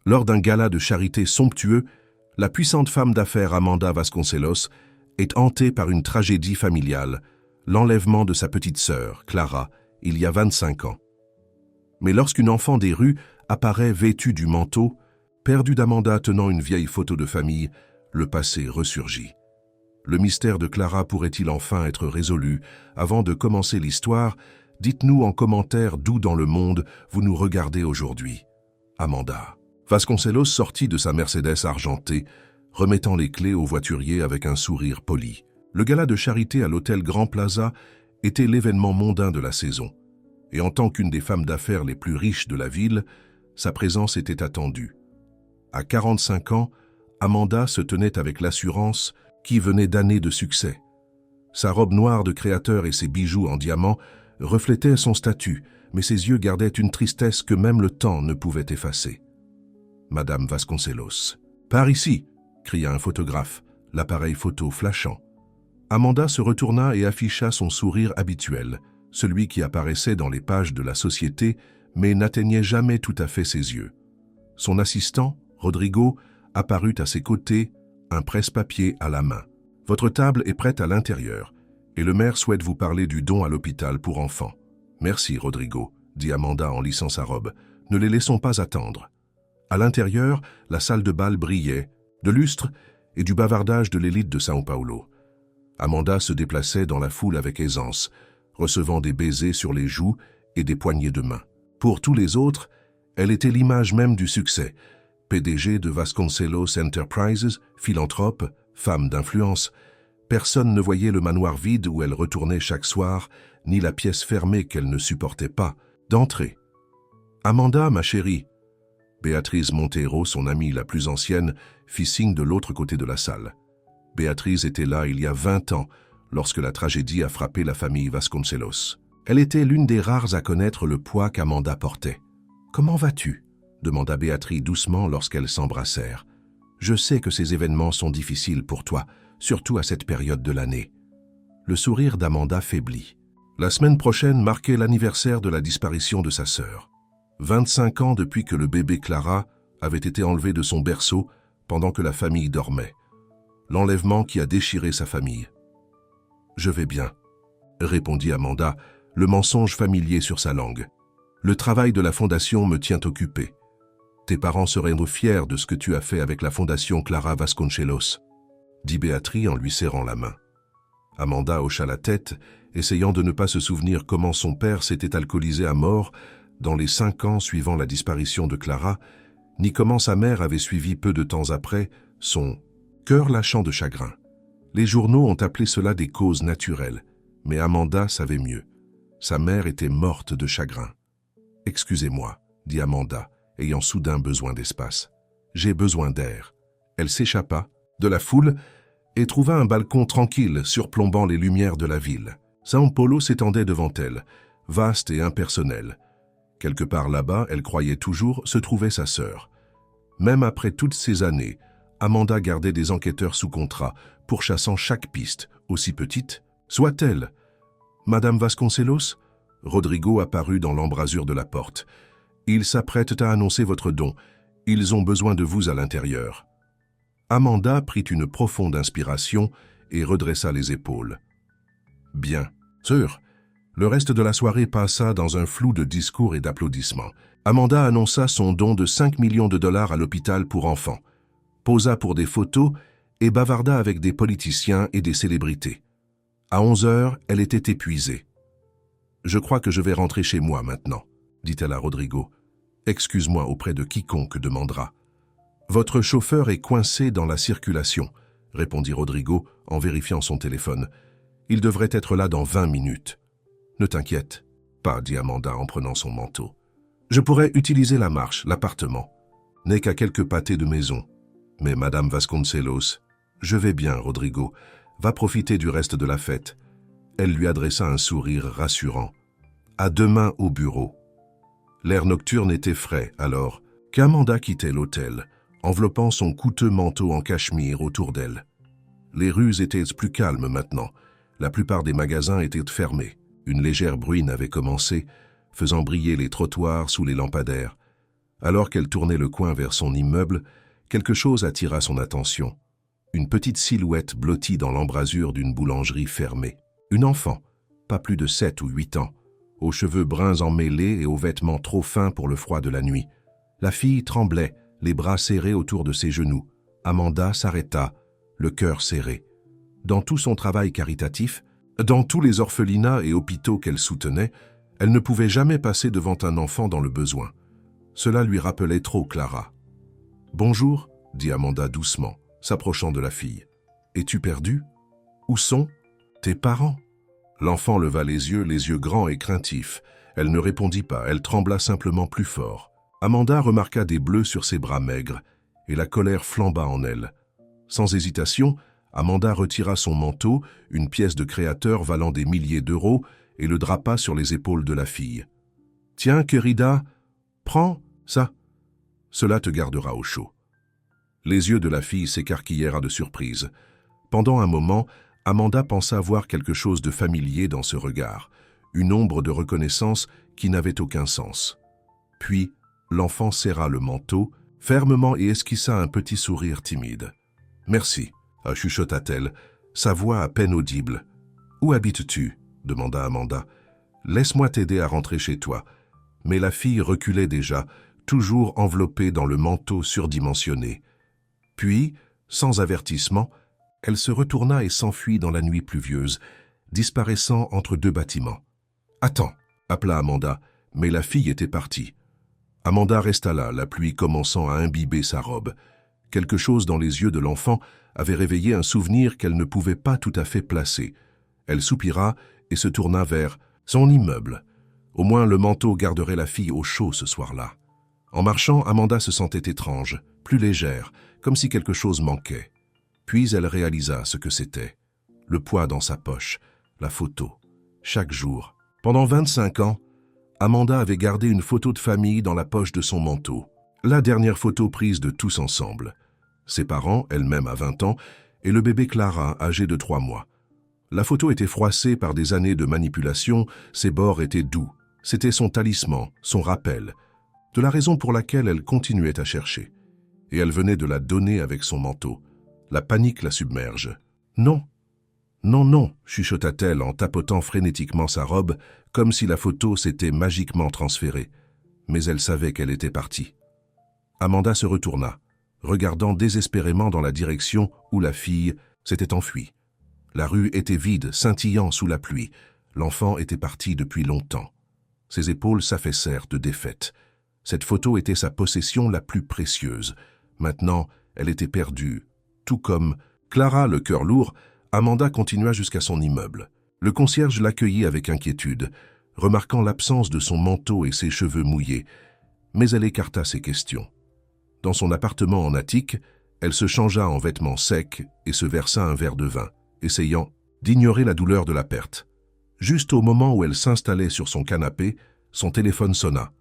Lors d'un gala de charité somptueux, la puissante femme d'affaires Amanda Vasconcelos est hantée par une tragédie familiale, l'enlèvement de sa petite sœur, Clara, il y a 25 ans. Mais lorsqu'une enfant des rues apparaît vêtue du manteau, perdue d'Amanda tenant une vieille photo de famille, le passé ressurgit. Le mystère de Clara pourrait-il enfin être résolu? Avant de commencer l'histoire, dites-nous en commentaire d'où dans le monde vous nous regardez aujourd'hui. Amanda. Vasconcelos sortit de sa Mercedes argentée, remettant les clés au voiturier avec un sourire poli. Le gala de charité à l'hôtel Grand Plaza était l'événement mondain de la saison. Et en tant qu'une des femmes d'affaires les plus riches de la ville, sa présence était attendue. À 45 ans, Amanda se tenait avec l'assurance qui venait d'années de succès. Sa robe noire de créateur et ses bijoux en diamant reflétaient son statut, mais ses yeux gardaient une tristesse que même le temps ne pouvait effacer. Madame Vasconcelos. « Par ici !» cria un photographe, l'appareil photo flashant. Amanda se retourna et afficha son sourire habituel, celui qui apparaissait dans les pages de la société, mais n'atteignait jamais tout à fait ses yeux. Son assistant, Rodrigo, apparut à ses côtés, un presse-papier à la main. « Votre table est prête à l'intérieur, et le maire souhaite vous parler du don à l'hôpital pour enfants. »« Merci, Rodrigo, » dit Amanda en lissant sa robe. « Ne les laissons pas attendre. » À l'intérieur, la salle de bal brillait, de lustre et du bavardage de l'élite de São Paulo. Amanda se déplaçait dans la foule avec aisance, recevant des baisers sur les joues et des poignées de main. Pour tous les autres, elle était l'image même du succès. PDG de Vasconcelos Enterprises, philanthrope, femme d'influence, personne ne voyait le manoir vide où elle retournait chaque soir, ni la pièce fermée qu'elle ne supportait pas d'entrer. « Amanda, ma chérie !» Béatrice Monteiro, son amie la plus ancienne, fit signe de l'autre côté de la salle. Béatrice était là il y a 20 ans, lorsque la tragédie a frappé la famille Vasconcelos. Elle était l'une des rares à connaître le poids qu'Amanda portait. « Comment vas-tu » demanda Béatrice doucement lorsqu'elles s'embrassèrent. « Je sais que ces événements sont difficiles pour toi, surtout à cette période de l'année. » Le sourire d'Amanda faiblit. La semaine prochaine marquait l'anniversaire de la disparition de sa sœur. 25 ans depuis que le bébé Clara avait été enlevé de son berceau pendant que la famille dormait. L'enlèvement qui a déchiré sa famille. « Je vais bien », répondit Amanda, le mensonge familier sur sa langue. « Le travail de la fondation me tient occupé. Tes parents seraient fiers de ce que tu as fait avec la fondation Clara Vasconcelos, » dit Béatrice en lui serrant la main. Amanda hocha la tête, essayant de ne pas se souvenir comment son père s'était alcoolisé à mort dans les 5 ans suivant la disparition de Clara, ni comment sa mère avait suivi peu de temps après son cœur lâchant de chagrin. Les journaux ont appelé cela des causes naturelles, mais Amanda savait mieux. Sa mère était morte de chagrin. « Excusez-moi, » dit Amanda, ayant soudain besoin d'espace. « J'ai besoin d'air. » Elle s'échappa de la foule et trouva un balcon tranquille surplombant les lumières de la ville. São Paulo s'étendait devant elle, vaste et impersonnel. Quelque part là-bas, elle croyait toujours, se trouvait sa sœur. Même après toutes ces années, Amanda gardait des enquêteurs sous contrat, pourchassant chaque piste, aussi petite soit-elle. « Madame Vasconcelos ?» Rodrigo apparut dans l'embrasure de la porte. « Ils s'apprêtent à annoncer votre don. Ils ont besoin de vous à l'intérieur. » Amanda prit une profonde inspiration et redressa les épaules. « Bien, sœur. » Le reste de la soirée passa dans un flou de discours et d'applaudissements. Amanda annonça son don de 5 millions de dollars à l'hôpital pour enfants, posa pour des photos et bavarda avec des politiciens et des célébrités. À 11 heures, elle était épuisée. « Je crois que je vais rentrer chez moi maintenant, » dit-elle à Rodrigo. « Excuse-moi auprès de quiconque demandera. »« Votre chauffeur est coincé dans la circulation, » répondit Rodrigo en vérifiant son téléphone. « Il devrait être là dans 20 minutes. » « Ne t'inquiète pas, » dit Amanda en prenant son manteau. « Je pourrais utiliser la marche, l'appartement. N'est qu'à quelques pâtés de maison. Mais Madame Vasconcelos, je vais bien, Rodrigo. Va profiter du reste de la fête. » Elle lui adressa un sourire rassurant. « À demain au bureau. » L'air nocturne était frais alors qu'Amanda quittait l'hôtel, enveloppant son coûteux manteau en cachemire autour d'elle. Les rues étaient plus calmes maintenant. La plupart des magasins étaient fermés. Une légère bruine avait commencé, faisant briller les trottoirs sous les lampadaires. Alors qu'elle tournait le coin vers son immeuble, quelque chose attira son attention. Une petite silhouette blottie dans l'embrasure d'une boulangerie fermée. Une enfant, pas plus de 7 ou 8 ans, aux cheveux bruns emmêlés et aux vêtements trop fins pour le froid de la nuit. La fille tremblait, les bras serrés autour de ses genoux. Amanda s'arrêta, le cœur serré. Dans tout son travail caritatif, dans tous les orphelinats et hôpitaux qu'elle soutenait, elle ne pouvait jamais passer devant un enfant dans le besoin. Cela lui rappelait trop Clara. « Bonjour » dit Amanda doucement, s'approchant de la fille. « Es-tu perdue? Où sont tes parents ?» L'enfant leva les yeux grands et craintifs. Elle ne répondit pas, elle trembla simplement plus fort. Amanda remarqua des bleus sur ses bras maigres, et la colère flamba en elle. Sans hésitation, Amanda retira son manteau, une pièce de créateur valant des milliers d'euros, et le drapa sur les épaules de la fille. « Tiens, querida, prends ça. Cela te gardera au chaud. » Les yeux de la fille s'écarquillèrent de surprise. Pendant un moment, Amanda pensa voir quelque chose de familier dans ce regard, une ombre de reconnaissance qui n'avait aucun sens. Puis, l'enfant serra le manteau, fermement et esquissa un petit sourire timide. « Merci », chuchota-t-elle, sa voix à peine audible. « Où habites-tu » demanda Amanda. « Laisse-moi t'aider à rentrer chez toi. » Mais la fille reculait déjà, toujours enveloppée dans le manteau surdimensionné. Puis, sans avertissement, elle se retourna et s'enfuit dans la nuit pluvieuse, disparaissant entre deux bâtiments. « Attends » appela Amanda, mais la fille était partie. Amanda resta là, la pluie commençant à imbiber sa robe. Quelque chose dans les yeux de l'enfant avait réveillé un souvenir qu'elle ne pouvait pas tout à fait placer. Elle soupira et se tourna vers son immeuble. Au moins le manteau garderait la fille au chaud ce soir-là. En marchant, Amanda se sentait étrange, plus légère, comme si quelque chose manquait. Puis elle réalisa ce que c'était. Le poids dans sa poche, la photo. Chaque jour. Pendant 25 ans, Amanda avait gardé une photo de famille dans la poche de son manteau. La dernière photo prise de tous ensemble. Ses parents, elle-même à 20 ans, et le bébé Clara, âgé de 3 mois. La photo était froissée par des années de manipulation, ses bords étaient doux. C'était son talisman, son rappel, de la raison pour laquelle elle continuait à chercher. Et elle venait de la donner avec son manteau. La panique la submerge. « Non, non, non » chuchota-t-elle en tapotant frénétiquement sa robe, comme si la photo s'était magiquement transférée. Mais elle savait qu'elle était partie. Amanda se retourna, regardant désespérément dans la direction où la fille s'était enfuie. La rue était vide, scintillant sous la pluie. L'enfant était parti depuis longtemps. Ses épaules s'affaissèrent de défaite. Cette photo était sa possession la plus précieuse. Maintenant, elle était perdue. Tout comme Clara, le cœur lourd, Amanda continua jusqu'à son immeuble. Le concierge l'accueillit avec inquiétude, remarquant l'absence de son manteau et ses cheveux mouillés. Mais elle écarta ses questions. Dans son appartement en attique, elle se changea en vêtements secs et se versa un verre de vin, essayant d'ignorer la douleur de la perte. Juste au moment où elle s'installait sur son canapé, son téléphone sonna.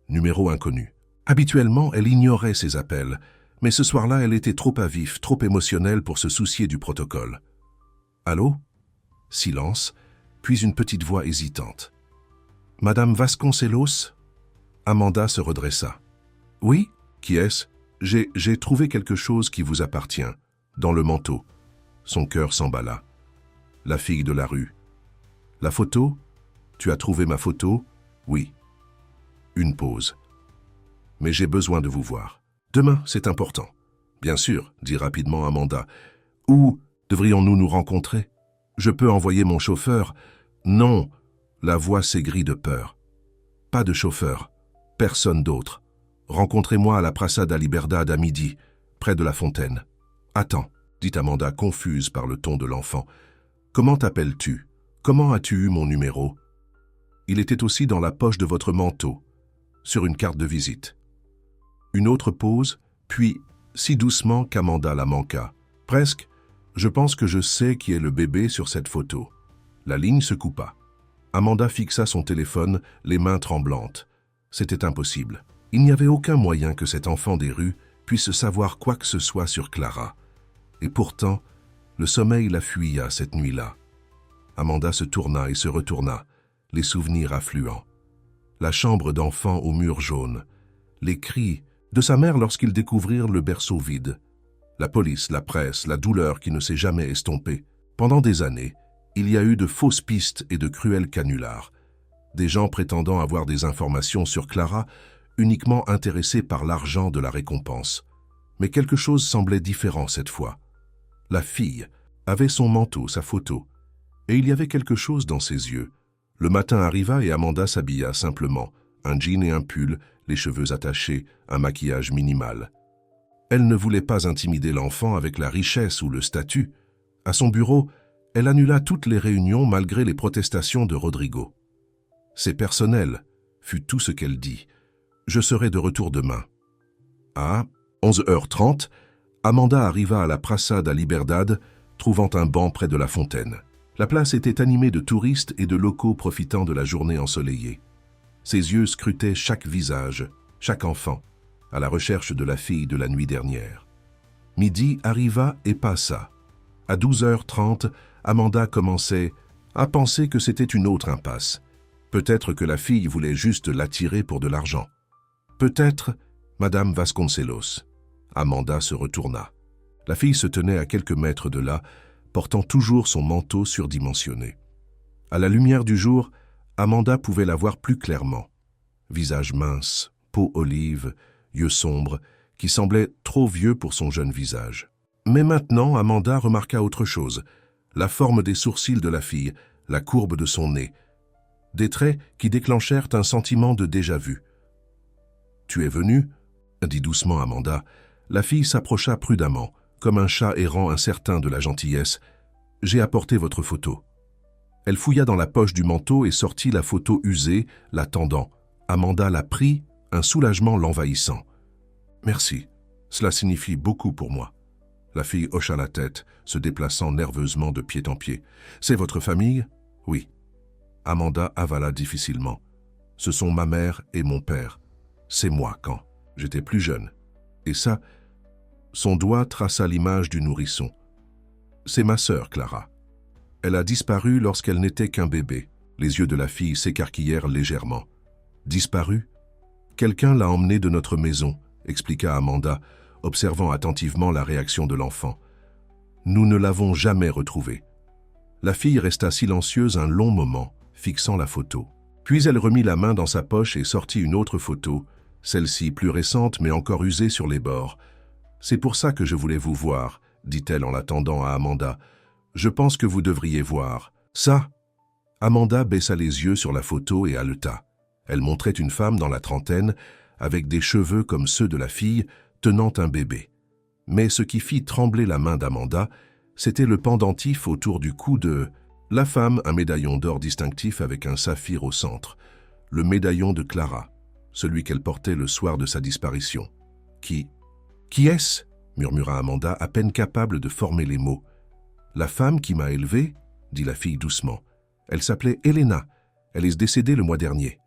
Numéro inconnu. Habituellement, elle ignorait ses appels, mais ce soir-là, elle était trop à vif, trop émotionnelle pour se soucier du protocole. « Allô ?» Silence, puis une petite voix hésitante. « Madame Vasconcelos ?» Amanda se redressa. « Oui, qui est-ce ? J'ai trouvé quelque chose qui vous appartient, dans le manteau. » Son cœur s'emballa. La fille de la rue. « La photo ? Tu as trouvé ma photo ? Oui. » Une pause. « Mais j'ai besoin de vous voir. Demain, c'est important. »« Bien sûr, » dit rapidement Amanda. « Où devrions-nous nous rencontrer ? Je peux envoyer mon chauffeur. »« Non. » La voix s'aigrit de peur. « Pas de chauffeur. Personne d'autre. Rencontrez-moi à la Praça da Liberdade à midi, près de la fontaine. »« Attends, » dit Amanda, confuse par le ton de l'enfant. « Comment t'appelles-tu ? Comment as-tu eu mon numéro ? » Il était aussi dans la poche de votre manteau, sur une carte de visite. Une autre pause, puis, si doucement qu'Amanda la manqua. Presque, je pense que je sais qui est le bébé sur cette photo. La ligne se coupa. Amanda fixa son téléphone, les mains tremblantes. C'était impossible. Il n'y avait aucun moyen que cet enfant des rues puisse savoir quoi que ce soit sur Clara. Et pourtant, le sommeil la fuya cette nuit-là. Amanda se tourna et se retourna, les souvenirs affluents. La chambre d'enfant aux murs jaunes, les cris de sa mère lorsqu'ils découvrirent le berceau vide. La police, la presse, la douleur qui ne s'est jamais estompée. Pendant des années, il y a eu de fausses pistes et de cruels canulars. Des gens prétendant avoir des informations sur Clara, uniquement intéressés par l'argent de la récompense. Mais quelque chose semblait différent cette fois. La fille avait son manteau, sa photo, et il y avait quelque chose dans ses yeux. Le matin arriva et Amanda s'habilla simplement, un jean et un pull, les cheveux attachés, un maquillage minimal. Elle ne voulait pas intimider l'enfant avec la richesse ou le statut. À son bureau, elle annula toutes les réunions malgré les protestations de Rodrigo. « C'est personnel », fut tout ce qu'elle dit. « Je serai de retour demain. » À 11h30, Amanda arriva à la Praça da Liberdade, trouvant un banc près de la fontaine. La place était animée de touristes et de locaux profitant de la journée ensoleillée. Ses yeux scrutaient chaque visage, chaque enfant, à la recherche de la fille de la nuit dernière. Midi arriva et passa. À 12h30, Amanda commençait à penser que c'était une autre impasse. Peut-être que la fille voulait juste l'attirer pour de l'argent. Peut-être Madame Vasconcelos. Amanda se retourna. La fille se tenait à quelques mètres de là, portant toujours son manteau surdimensionné. À la lumière du jour, Amanda pouvait la voir plus clairement. Visage mince, peau olive, yeux sombres, qui semblait trop vieux pour son jeune visage. Mais maintenant, Amanda remarqua autre chose, la forme des sourcils de la fille, la courbe de son nez, des traits qui déclenchèrent un sentiment de déjà-vu. « Tu es venue ?» dit doucement Amanda. La fille s'approcha prudemment, comme un chat errant incertain de la gentillesse. « J'ai apporté votre photo. » Elle fouilla dans la poche du manteau et sortit la photo usée, la tendant. Amanda la prit, un soulagement l'envahissant. « Merci, cela signifie beaucoup pour moi. » La fille hocha la tête, se déplaçant nerveusement de pied en pied. « C'est votre famille ?»« Oui. » Amanda avala difficilement. « Ce sont ma mère et mon père. C'est moi quand j'étais plus jeune. Et ça, son doigt traça l'image du nourrisson. C'est ma sœur, Clara. Elle a disparu lorsqu'elle n'était qu'un bébé. » Les yeux de la fille s'écarquillèrent légèrement. « Disparu ? Quelqu'un l'a emmenée de notre maison, » expliqua Amanda, observant attentivement la réaction de l'enfant. « Nous ne l'avons jamais retrouvée. » La fille resta silencieuse un long moment, fixant la photo. Puis elle remit la main dans sa poche et sortit une autre photo, celle-ci plus récente mais encore usée sur les bords. « C'est pour ça que je voulais vous voir, » dit-elle en la tendant à Amanda. « Je pense que vous devriez voir. Ça ?» Amanda baissa les yeux sur la photo et haleta. Elle montrait une femme dans la trentaine, avec des cheveux comme ceux de la fille, tenant un bébé. Mais ce qui fit trembler la main d'Amanda, c'était le pendentif autour du cou de la femme, un médaillon d'or distinctif avec un saphir au centre, le médaillon de Clara, celui qu'elle portait le soir de sa disparition. « Qui est-ce » murmura Amanda, à peine capable de former les mots. « La femme qui m'a élevée » dit la fille doucement. « Elle s'appelait Elena. Elle est décédée le mois dernier. »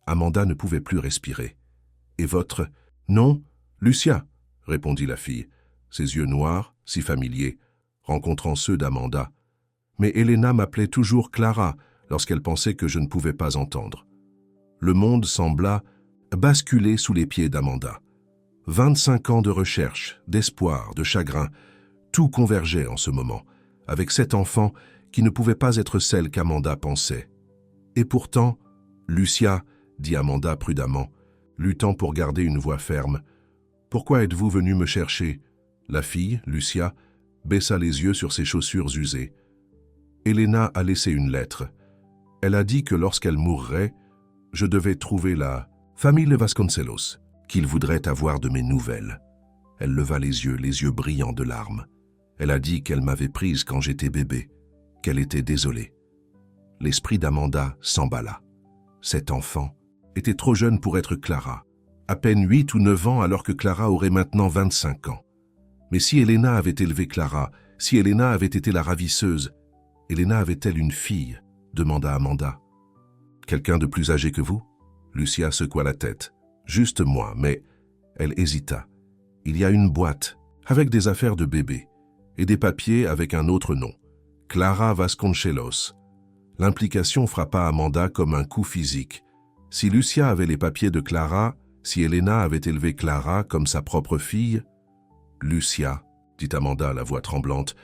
Amanda ne pouvait plus respirer. « Et votre... »« Non, Lucia » répondit la fille, ses yeux noirs, si familiers, rencontrant ceux d'Amanda. Mais Elena m'appelait toujours Clara lorsqu'elle pensait que je ne pouvais pas entendre. Le monde sembla basculer sous les pieds d'Amanda. 25 ans de recherche, d'espoir, de chagrin, tout convergeait en ce moment, avec cet enfant qui ne pouvait pas être celle qu'Amanda pensait. Et pourtant, Lucia, dit Amanda prudemment, luttant pour garder une voix ferme, « Pourquoi êtes-vous venue me chercher ?» La fille, Lucia, baissa les yeux sur ses chaussures usées. Elena a laissé une lettre. Elle a dit que lorsqu'elle mourrait, je devais trouver la famille Vasconcelos, qu'il voudrait avoir de mes nouvelles. Elle leva les yeux brillants de larmes. Elle a dit qu'elle m'avait prise quand j'étais bébé, qu'elle était désolée. L'esprit d'Amanda s'emballa. Cet enfant était trop jeune pour être Clara, à peine 8 ou 9 ans alors que Clara aurait maintenant 25 ans. Mais si Elena avait élevé Clara, si Elena avait été la ravisseuse, Elena avait-elle une fille ? Demanda Amanda. Quelqu'un de plus âgé que vous ? Lucia secoua la tête. Juste moi, mais... Elle hésita. Il y a une boîte, avec des affaires de bébé, et des papiers avec un autre nom. Clara Vasconcelos. L'implication frappa Amanda comme un coup physique. Si Lucia avait les papiers de Clara, Si Elena avait élevé Clara comme sa propre fille... Lucia, dit Amanda, la voix tremblante,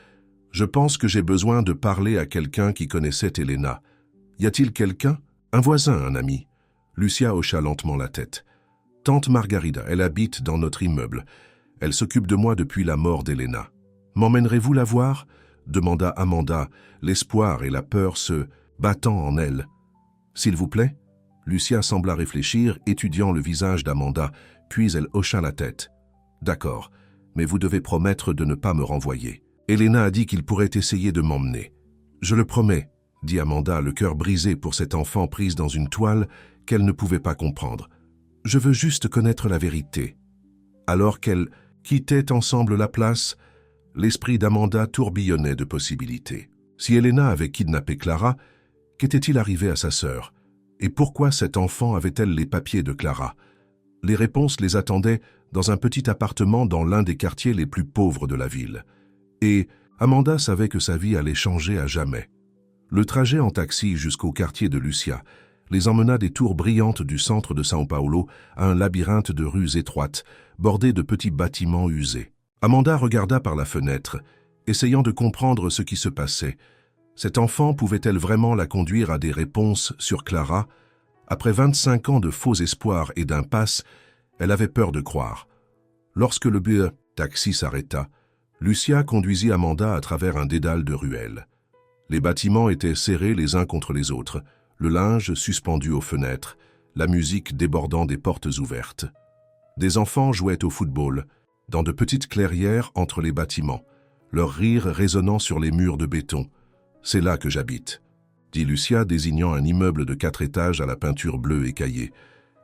je pense que j'ai besoin de parler à quelqu'un qui connaissait Elena. Y a-t-il quelqu'un? Un voisin, un ami? Lucia hocha lentement la tête. Tante Margarida, elle habite dans notre immeuble. Elle s'occupe de moi depuis la mort d'Elena. M'emmènerez-vous la voir? Demanda Amanda, l'espoir et la peur se battant en elle. S'il vous plaît? Lucia sembla réfléchir, étudiant le visage d'Amanda, puis elle hocha la tête. D'accord, mais vous devez promettre de ne pas me renvoyer. Elena a dit qu'il pourrait essayer de m'emmener. Je le promets, dit Amanda, le cœur brisé pour cette enfant prise dans une toile qu'elle ne pouvait pas comprendre. Je veux juste connaître la vérité. Alors qu'elles quittaient ensemble la place, l'esprit d'Amanda tourbillonnait de possibilités. Si Elena avait kidnappé Clara, qu'était-il arrivé à sa sœur? Et pourquoi cet enfant avait-elle les papiers de Clara? Les réponses les attendaient dans un petit appartement dans l'un des quartiers les plus pauvres de la ville. Et Amanda savait que sa vie allait changer à jamais. Le trajet en taxi jusqu'au quartier de Lucia les emmena des tours brillantes du centre de São Paulo à un labyrinthe de rues étroites, bordées de petits bâtiments usés. Amanda regarda par la fenêtre, essayant de comprendre ce qui se passait. Cet enfant pouvait-elle vraiment la conduire à des réponses sur Clara? Après 25 ans de faux espoirs et d'impasse, elle avait peur de croire. Lorsque le taxi s'arrêta, Lucia conduisit Amanda à travers un dédale de ruelles. Les bâtiments étaient serrés les uns contre les autres, le linge suspendu aux fenêtres, la musique débordant des portes ouvertes. Des enfants jouaient au football, dans de petites clairières entre les bâtiments, leur rire résonnant sur les murs de béton. « C'est là que j'habite », dit Lucia, désignant un immeuble de 4 étages à la peinture bleue écaillée.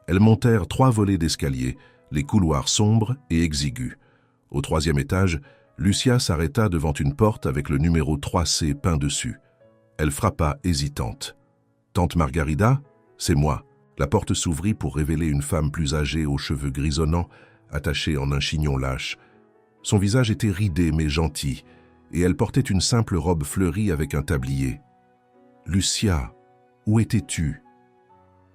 Elles montèrent 3 volets d'escalier, les couloirs sombres et exigus. Au 3e étage, Lucia s'arrêta devant une porte avec le numéro 3C peint dessus. Elle frappa, hésitante. « Tante Margarida, c'est moi. » La porte s'ouvrit pour révéler une femme plus âgée aux cheveux grisonnants, attachée en un chignon lâche. Son visage était ridé mais gentil, et elle portait une simple robe fleurie avec un tablier. « Lucia, où étais-tu »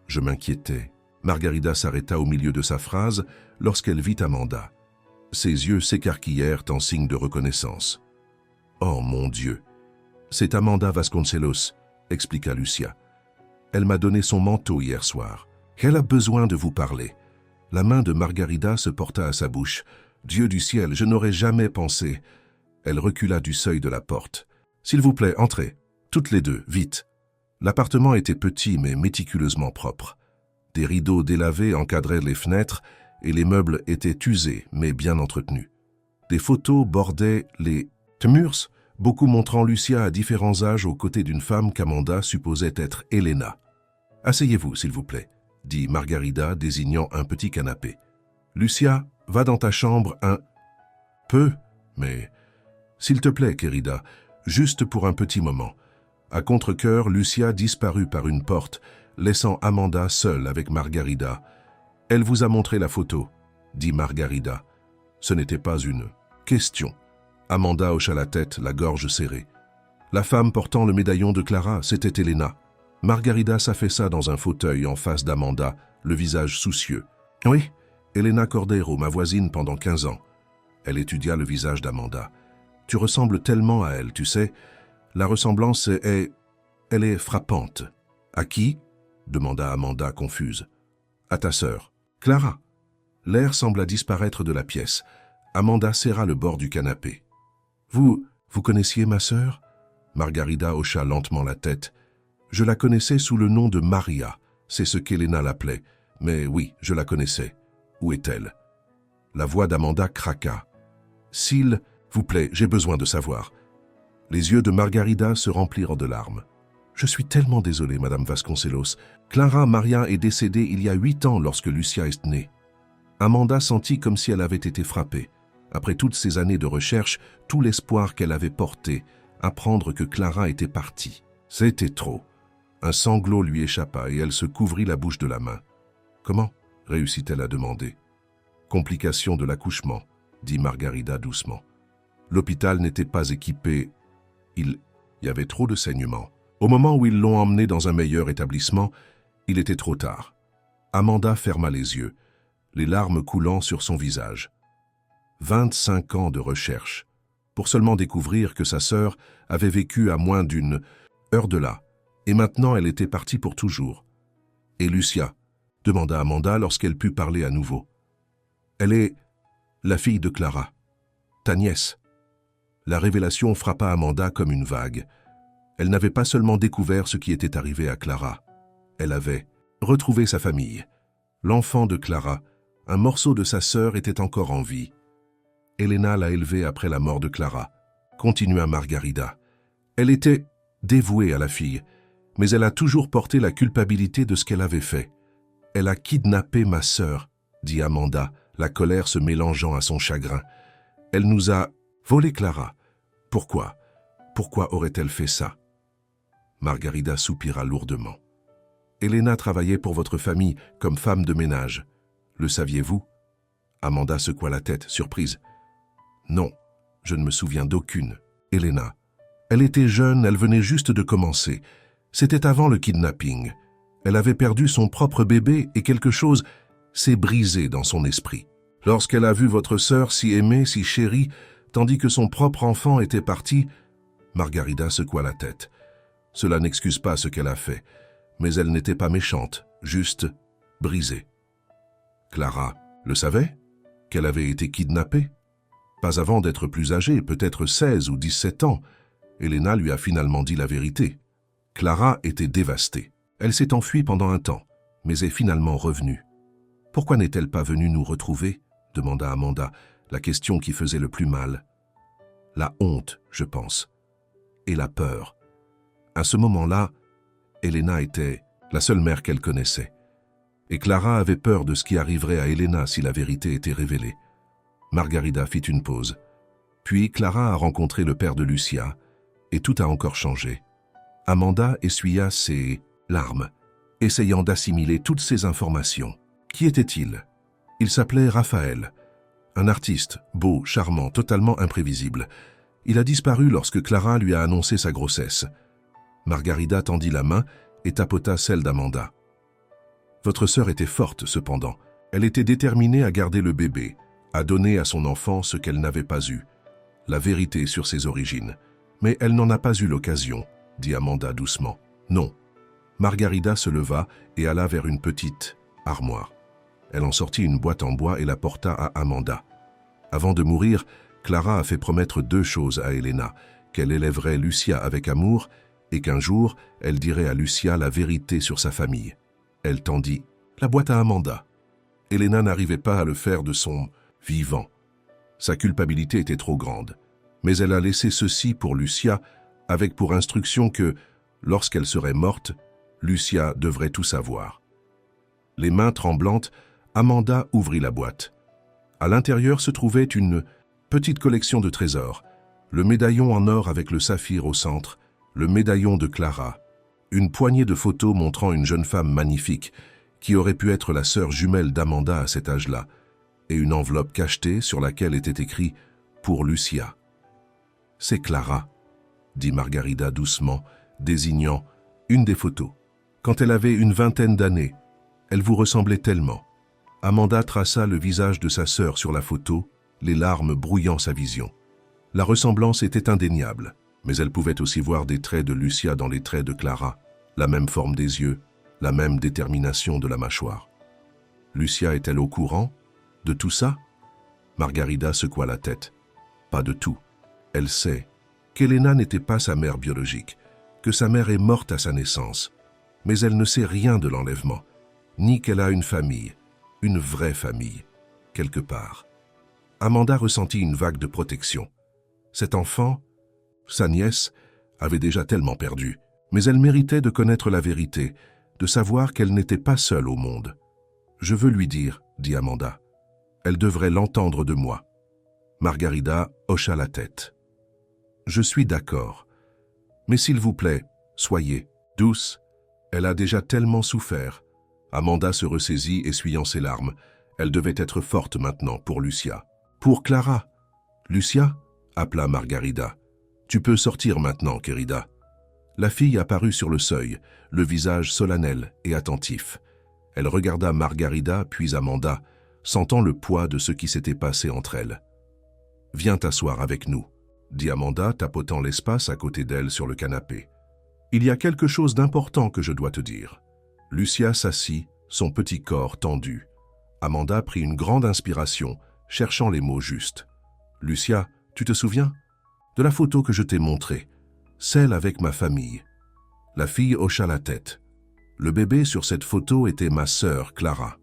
Je m'inquiétais. Margarida s'arrêta au milieu de sa phrase lorsqu'elle vit Amanda. Ses yeux s'écarquillèrent en signe de reconnaissance. « Oh mon Dieu, c'est Amanda Vasconcelos » expliqua Lucia. « Elle m'a donné son manteau hier soir. Elle a besoin de vous parler. » La main de Margarida se porta à sa bouche. « Dieu du ciel, je n'aurais jamais pensé. » Elle recula du seuil de la porte. « S'il vous plaît, entrez. Toutes les deux, vite. » L'appartement était petit mais méticuleusement propre. Des rideaux délavés encadraient les fenêtres et les meubles étaient usés mais bien entretenus. Des photos bordaient les murs, beaucoup montrant Lucia à différents âges aux côtés d'une femme qu'Amanda supposait être Elena. « Asseyez-vous, s'il vous plaît, » dit Margarida, désignant un petit canapé. « Lucia, va dans ta chambre un peu, mais... S'il te plaît, Querida, juste pour un petit moment. » À contre-cœur, Lucia disparut par une porte, laissant Amanda seule avec Margarida. « Elle vous a montré la photo, » dit Margarida. Ce n'était pas une question. Amanda hocha la tête, la gorge serrée. La femme portant le médaillon de Clara, c'était Elena. Margarida s'affaissa dans un fauteuil en face d'Amanda, le visage soucieux. « Oui, Elena Cordeiro, ma voisine pendant 15 ans. » Elle étudia le visage d'Amanda. « Tu ressembles tellement à elle, tu sais. La ressemblance est... elle est frappante. »« À qui ?» demanda Amanda confuse. « À ta sœur. Clara. » L'air sembla disparaître de la pièce. Amanda serra le bord du canapé. « Vous connaissiez ma sœur ?» Margarida hocha lentement la tête. « Je la connaissais sous le nom de Maria, c'est ce qu'Elena l'appelait. Mais oui, je la connaissais. Où est-elle » La voix d'Amanda craqua. « S'il vous plaît, j'ai besoin de savoir. » Les yeux de Margarida se remplirent de larmes. « Je suis tellement désolée, Madame Vasconcelos. Clara Maria est décédée il y a 8 ans lorsque Lucia est née. » Amanda sentit comme si elle avait été frappée. Après toutes ces années de recherche, tout l'espoir qu'elle avait porté, apprendre que Clara était partie. C'était trop. Un sanglot lui échappa et elle se couvrit la bouche de la main. « Comment ?» réussit-elle à demander. « Complication de l'accouchement, » dit Margarida doucement. L'hôpital n'était pas équipé. Il y avait trop de saignements. Au moment où ils l'ont emmenée dans un meilleur établissement, il était trop tard. Amanda ferma les yeux. les larmes coulant sur son visage. 25 ans de recherche, pour seulement découvrir que sa sœur avait vécu à moins d'une heure de là, et maintenant elle était partie pour toujours. « Et Lucia ?» demanda Amanda lorsqu'elle put parler à nouveau. « Elle est la fille de Clara, ta nièce. » La révélation frappa Amanda comme une vague. Elle n'avait pas seulement découvert ce qui était arrivé à Clara, elle avait retrouvé sa famille. L'enfant de Clara, un morceau de sa sœur, était encore en vie. Elena l'a élevée après la mort de Clara, continua Margarida. Elle était dévouée à la fille, mais elle a toujours porté la culpabilité de ce qu'elle avait fait. Elle a kidnappé ma sœur, dit Amanda, la colère se mélangeant à son chagrin. Elle nous a volé Clara. Pourquoi? Pourquoi aurait-elle fait ça? Margarida soupira lourdement. Elena travaillait pour votre famille comme femme de ménage. Le saviez-vous? Amanda secoua la tête, surprise. Non, je ne me souviens d'aucune. Elena. Elle était jeune, elle venait juste de commencer. C'était avant le kidnapping. Elle avait perdu son propre bébé et quelque chose s'est brisé dans son esprit. Lorsqu'elle a vu votre sœur si aimée, si chérie, tandis que son propre enfant était parti, Margarida secoua la tête. Cela n'excuse pas ce qu'elle a fait, mais elle n'était pas méchante, juste brisée. Clara le savait? Qu'elle avait été kidnappée? Pas avant d'être plus âgée, peut-être 16 ou 17 ans. Elena lui a finalement dit la vérité. Clara était dévastée. Elle s'est enfuie pendant un temps, mais est finalement revenue. Pourquoi n'est-elle pas venue nous retrouver? Demanda Amanda, la question qui faisait le plus mal. La honte, je pense, et la peur. À ce moment-là, Elena était la seule mère qu'elle connaissait. Et Clara avait peur de ce qui arriverait à Elena si la vérité était révélée. Margarida fit une pause. Puis Clara a rencontré le père de Lucia, et tout a encore changé. Amanda essuya ses larmes, essayant d'assimiler toutes ces informations. Qui était-il? Il s'appelait Raphaël, un artiste, beau, charmant, totalement imprévisible. Il a disparu lorsque Clara lui a annoncé sa grossesse. Margarida tendit la main et tapota celle d'Amanda. Votre sœur était forte, cependant. Elle était déterminée à garder le bébé, à donner à son enfant ce qu'elle n'avait pas eu, la vérité sur ses origines. Mais elle n'en a pas eu l'occasion, dit Amanda doucement. Non. Margarida se leva et alla vers une petite armoire. Elle en sortit une boîte en bois et la porta à Amanda. Avant de mourir, Clara a fait promettre 2 choses à Elena, qu'elle élèverait Lucia avec amour et qu'un jour, elle dirait à Lucia la vérité sur sa famille. Elle tendit la boîte à Amanda. Elena n'arrivait pas à le faire de son vivant. Sa culpabilité était trop grande. Mais elle a laissé ceci pour Lucia, avec pour instruction que, lorsqu'elle serait morte, Lucia devrait tout savoir. Les mains tremblantes, Amanda ouvrit la boîte. À l'intérieur se trouvait une petite collection de trésors, le médaillon en or avec le saphir au centre, le médaillon de Clara, une poignée de photos montrant une jeune femme magnifique, qui aurait pu être la sœur jumelle d'Amanda à cet âge-là, et une enveloppe cachetée sur laquelle était écrit « Pour Lucia ». « C'est Clara », dit Margarida doucement, désignant une des photos. Quand elle avait une 20aine d'années, elle vous ressemblait tellement. Amanda traça le visage de sa sœur sur la photo, les larmes brouillant sa vision. La ressemblance était indéniable, mais elle pouvait aussi voir des traits de Lucia dans les traits de Clara, la même forme des yeux, la même détermination de la mâchoire. Lucia est-elle au courant de tout ça? Margarida secoua la tête. Pas de tout. Elle sait qu'Elena n'était pas sa mère biologique, que sa mère est morte à sa naissance, mais elle ne sait rien de l'enlèvement, ni qu'elle a une famille, une vraie famille, quelque part. Amanda ressentit une vague de protection. Cet enfant, sa nièce, avait déjà tellement perdu, mais elle méritait de connaître la vérité, de savoir qu'elle n'était pas seule au monde. « Je veux lui dire, » dit Amanda. « Elle devrait l'entendre de moi. » Margarida hocha la tête. « Je suis d'accord. Mais s'il vous plaît, soyez douce. Elle a déjà tellement souffert. » Amanda se ressaisit, essuyant ses larmes. Elle devait être forte maintenant pour Lucia. « Pour Clara. »« Lucia ?» appela Margarida. « Tu peux sortir maintenant, querida. » La fille apparut sur le seuil, le visage solennel et attentif. Elle regarda Margarida puis Amanda, sentant le poids de ce qui s'était passé entre elles. « Viens t'asseoir avec nous », dit Amanda, tapotant l'espace à côté d'elle sur le canapé. « Il y a quelque chose d'important que je dois te dire. » Lucia s'assit, son petit corps tendu. Amanda prit une grande inspiration, cherchant les mots justes. « Lucia, tu te souviens? De la photo que je t'ai montrée, celle avec ma famille. » La fille hocha la tête. Le bébé sur cette photo était ma sœur, Clara.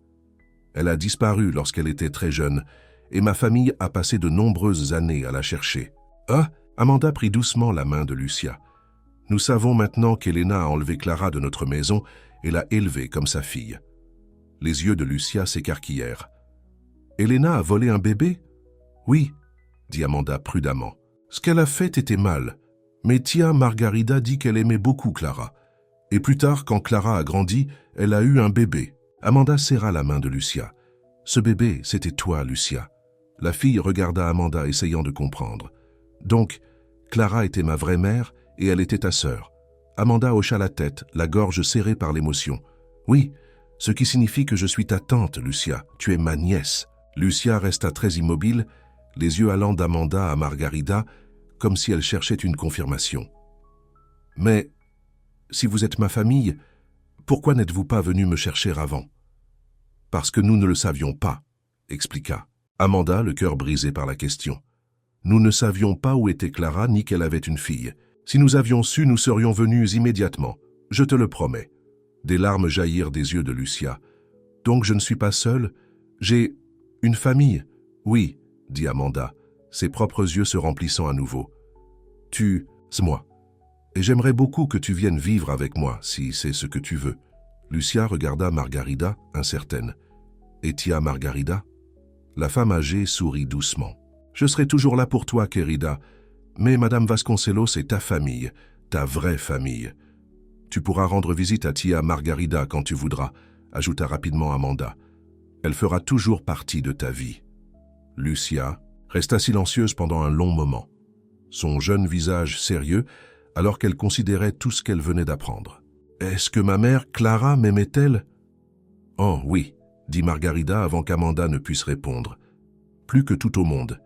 Elle a disparu lorsqu'elle était très jeune, et ma famille a passé de nombreuses années à la chercher. « Ah !» Amanda prit doucement la main de Lucia. « Nous savons maintenant qu'Elena a enlevé Clara de notre maison et l'a élevée comme sa fille. » Les yeux de Lucia s'écarquillèrent. « Elena a volé un bébé? »« Oui, » dit Amanda prudemment. « Ce qu'elle a fait était mal, mais Tia Margarida dit qu'elle aimait beaucoup Clara. Et plus tard, quand Clara a grandi, elle a eu un bébé. » Amanda serra la main de Lucia. « Ce bébé, c'était toi, Lucia. » La fille regarda Amanda, essayant de comprendre. « Donc, Clara était ma vraie mère et elle était ta sœur. » Amanda hocha la tête, la gorge serrée par l'émotion. « Oui, ce qui signifie que je suis ta tante, Lucia. Tu es ma nièce. » Lucia resta très immobile, les yeux allant d'Amanda à Margarida, comme si elle cherchait une confirmation. « Mais, si vous êtes ma famille, pourquoi n'êtes-vous pas venu me chercher avant ?»« Parce que nous ne le savions pas, » expliqua Amanda, le cœur brisé par la question. « Nous ne savions pas où était Clara ni qu'elle avait une fille. Si nous avions su, nous serions venus immédiatement. Je te le promets. » Des larmes jaillirent des yeux de Lucia. « Donc je ne suis pas seule? J'ai une famille? »« Oui, » dit Amanda, ses propres yeux se remplissant à nouveau. « C'est moi. Et j'aimerais beaucoup que tu viennes vivre avec moi, si c'est ce que tu veux. » Lucia regarda Margarida, incertaine. « Et Tia Margarida ?» La femme âgée sourit doucement. « Je serai toujours là pour toi, querida. Mais Madame Vasconcelos est ta famille, ta vraie famille. Tu pourras rendre visite à Tia Margarida quand tu voudras, » ajouta rapidement Amanda. « Elle fera toujours partie de ta vie. » Lucia resta silencieuse pendant un long moment, son jeune visage sérieux, alors qu'elle considérait tout ce qu'elle venait d'apprendre. « Est-ce que ma mère, Clara, m'aimait-elle ?»« Oh oui, » dit Margarida avant qu'Amanda ne puisse répondre. « Plus que tout au monde.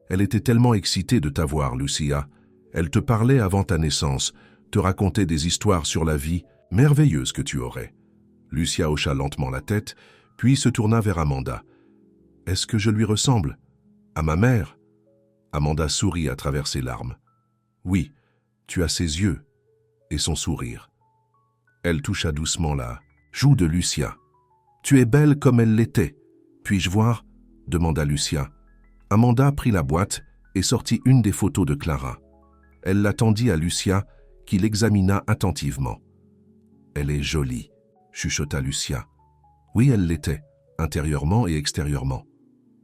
Elle était tellement excitée de t'avoir, Lucia. Elle te parlait avant ta naissance, te racontait des histoires sur la vie merveilleuses que tu aurais. » Lucia hocha lentement la tête, puis se tourna vers Amanda. « Est-ce que je lui ressemble? À ma mère ?» Amanda sourit à travers ses larmes. « Oui, tu as ses yeux et son sourire. » Elle toucha doucement la joue de Lucia. « Tu es belle comme elle l'était. Puis-je voir ?» demanda Lucia. Amanda prit la boîte et sortit une des photos de Clara. Elle la tendit à Lucia, qui l'examina attentivement. « Elle est jolie », chuchota Lucia. Oui, elle l'était, intérieurement et extérieurement.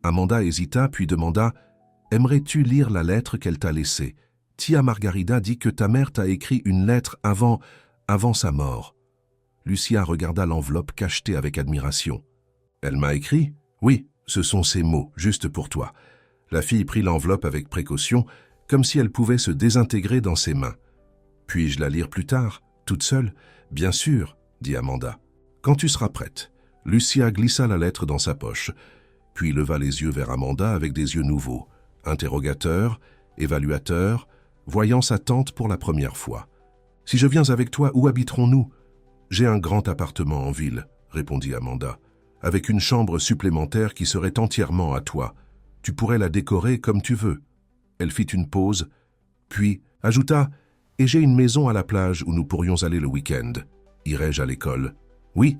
Amanda hésita, puis demanda « Aimerais-tu lire la lettre qu'elle t'a laissée? Tia Margarida dit que ta mère t'a écrit une lettre avant sa mort. » Lucia regarda l'enveloppe cachetée avec admiration. « Elle m'a écrit? Oui, ce sont ces mots, juste pour toi. » La fille prit l'enveloppe avec précaution, comme si elle pouvait se désintégrer dans ses mains. « Puis-je la lire plus tard, toute seule? »« Bien sûr, » dit Amanda. « Quand tu seras prête. » Lucia glissa la lettre dans sa poche, puis leva les yeux vers Amanda avec des yeux nouveaux, interrogateur, évaluateur, voyant sa tante pour la première fois. « Si je viens avec toi, où habiterons-nous? »« J'ai un grand appartement en ville, » répondit Amanda, « avec une chambre supplémentaire qui serait entièrement à toi. Tu pourrais la décorer comme tu veux. » Elle fit une pause, puis ajouta « Et j'ai une maison à la plage où nous pourrions aller le week-end. Irai-je à l'école? »« Oui,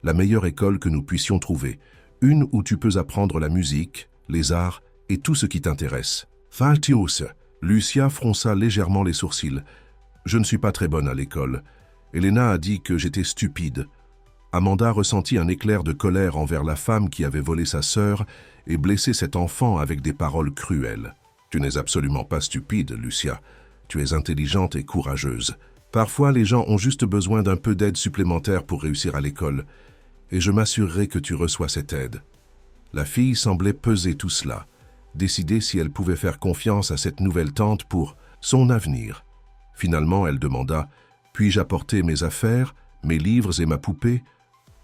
la meilleure école que nous puissions trouver. Une où tu peux apprendre la musique, les arts et tout ce qui t'intéresse. » Fatius. Lucia fronça légèrement les sourcils. « Je ne suis pas très bonne à l'école. Elena a dit que j'étais stupide. » Amanda ressentit un éclair de colère envers la femme qui avait volé sa sœur et blessé cet enfant avec des paroles cruelles. « Tu n'es absolument pas stupide, Lucia. Tu es intelligente et courageuse. Parfois, les gens ont juste besoin d'un peu d'aide supplémentaire pour réussir à l'école, et je m'assurerai que tu reçois cette aide. » La fille semblait peser tout cela, décider si elle pouvait faire confiance à cette nouvelle tante pour son avenir. Finalement, elle demanda « Puis-je apporter mes affaires, mes livres et ma poupée ?»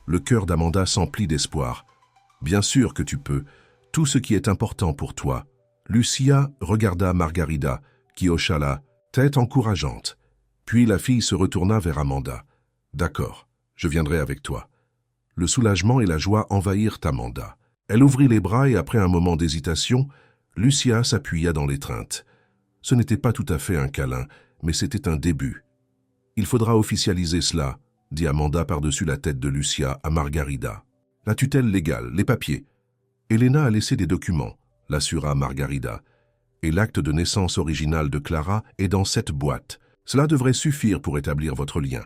Le cœur d'Amanda s'emplit d'espoir. « Bien sûr que tu peux. Tout ce qui est important pour toi. Lucia regarda Margarida, qui hocha la tête encourageante. Puis la fille se retourna vers Amanda. « D'accord, je viendrai avec toi. » Le soulagement et la joie envahirent Amanda. Elle ouvrit les bras et après un moment d'hésitation, Lucia s'appuya dans l'étreinte. Ce n'était pas tout à fait un câlin, mais c'était un début. « Il faudra officialiser cela, » dit Amanda par-dessus la tête de Lucia à Margarida. « La tutelle légale, les papiers. » Elena a laissé des documents, l'assura Margarida. Et l'acte de naissance original de Clara est dans cette boîte. Cela devrait suffire pour établir votre lien.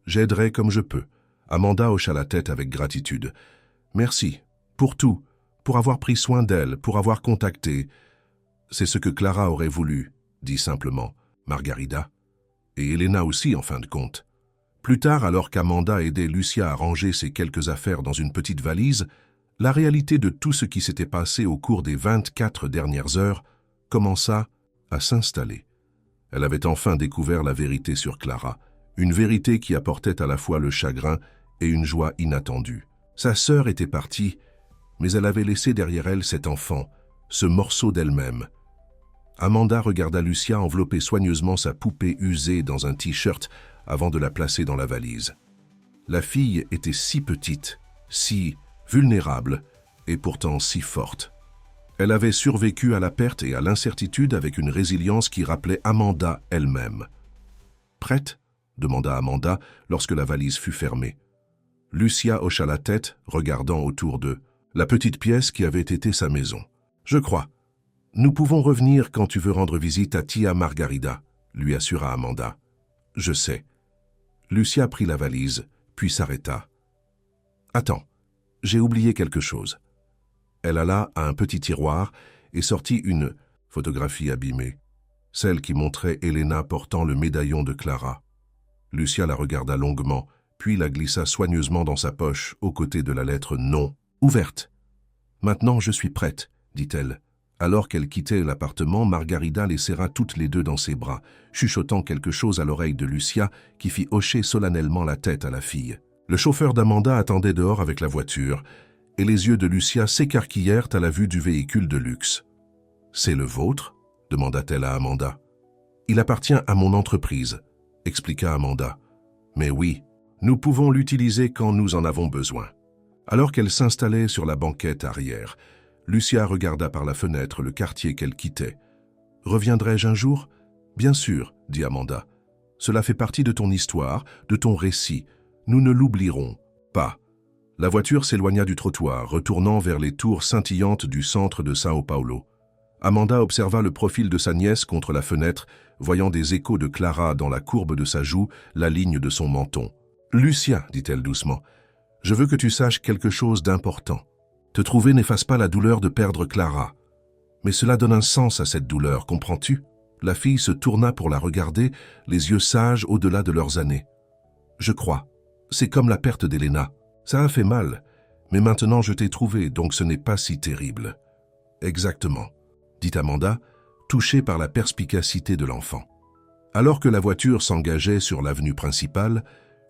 J'aiderai comme je peux. Amanda hocha la tête avec gratitude. Merci, pour tout, pour avoir pris soin d'elle, pour avoir contacté. C'est ce que Clara aurait voulu, dit simplement Margarida. Et Elena aussi, en fin de compte. Plus tard, alors qu'Amanda aidait Lucia à ranger ses quelques affaires dans une petite valise, la réalité de tout ce qui s'était passé au cours des 24 dernières heures commença à s'installer. Elle avait enfin découvert la vérité sur Clara, une vérité qui apportait à la fois le chagrin et une joie inattendue. Sa sœur était partie, mais elle avait laissé derrière elle cet enfant, ce morceau d'elle-même. Amanda regarda Lucia envelopper soigneusement sa poupée usée dans un t-shirt avant de la placer dans la valise. La fille était si petite, si vulnérable et pourtant si forte. Elle avait survécu à la perte et à l'incertitude avec une résilience qui rappelait Amanda elle-même. « Prête ?» demanda Amanda lorsque la valise fut fermée. Lucia hocha la tête, regardant autour d'eux, la petite pièce qui avait été sa maison. « Je crois. Nous pouvons revenir quand tu veux rendre visite à Tia Margarida, » lui assura Amanda. « Je sais. » Lucia prit la valise, puis s'arrêta. « Attends. J'ai oublié quelque chose. » Elle alla à un petit tiroir et sortit une photographie abîmée, celle qui montrait Elena portant le médaillon de Clara. Lucia la regarda longuement, puis la glissa soigneusement dans sa poche, aux côtés de la lettre « Non » ouverte. « Maintenant, je suis prête, » dit-elle. Alors qu'elle quittait l'appartement, Margarida les serra toutes les deux dans ses bras, chuchotant quelque chose à l'oreille de Lucia qui fit hocher solennellement la tête à la fille. Le chauffeur d'Amanda attendait dehors avec la voiture, et les yeux de Lucia s'écarquillèrent à la vue du véhicule de luxe. « C'est le vôtre ?» demanda-t-elle à Amanda. « Il appartient à mon entreprise », expliqua Amanda. « Mais oui, nous pouvons l'utiliser quand nous en avons besoin. » Alors qu'elle s'installait sur la banquette arrière, Lucia regarda par la fenêtre le quartier qu'elle quittait. « Reviendrai-je un jour ?»« Bien sûr, » dit Amanda. « Cela fait partie de ton histoire, de ton récit. Nous ne l'oublierons pas. » La voiture s'éloigna du trottoir, retournant vers les tours scintillantes du centre de Sao Paulo. Amanda observa le profil de sa nièce contre la fenêtre, voyant des échos de Clara dans la courbe de sa joue, la ligne de son menton. « Lucia, dit-elle doucement, je veux que tu saches quelque chose d'important. Te trouver n'efface pas la douleur de perdre Clara. Mais cela donne un sens à cette douleur, comprends-tu » La fille se tourna pour la regarder, les yeux sages au-delà de leurs années. « Je crois. C'est comme la perte d'Elena. Ça a fait mal, mais maintenant je t'ai trouvé, donc ce n'est pas si terrible. » « Exactement, » dit Amanda, touchée par la perspicacité de l'enfant. Alors que la voiture s'engageait sur l'avenue principale,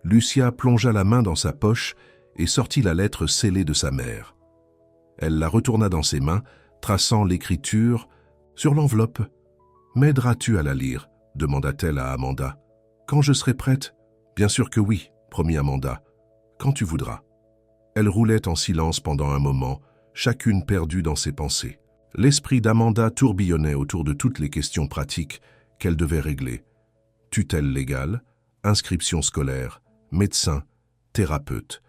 Lucia plongea la main dans sa poche et sortit la lettre scellée de sa mère. Elle la retourna dans ses mains, traçant l'écriture sur l'enveloppe. « M'aideras-tu à la lire ?» demanda-t-elle à Amanda. « Quand je serai prête ?»« Bien sûr que oui, » promit Amanda. « Quand tu voudras. » Elle roulait en silence pendant un moment, chacune perdue dans ses pensées. L'esprit d'Amanda tourbillonnait autour de toutes les questions pratiques qu'elle devait régler. Tutelle légale, inscription scolaire, médecin, thérapeute.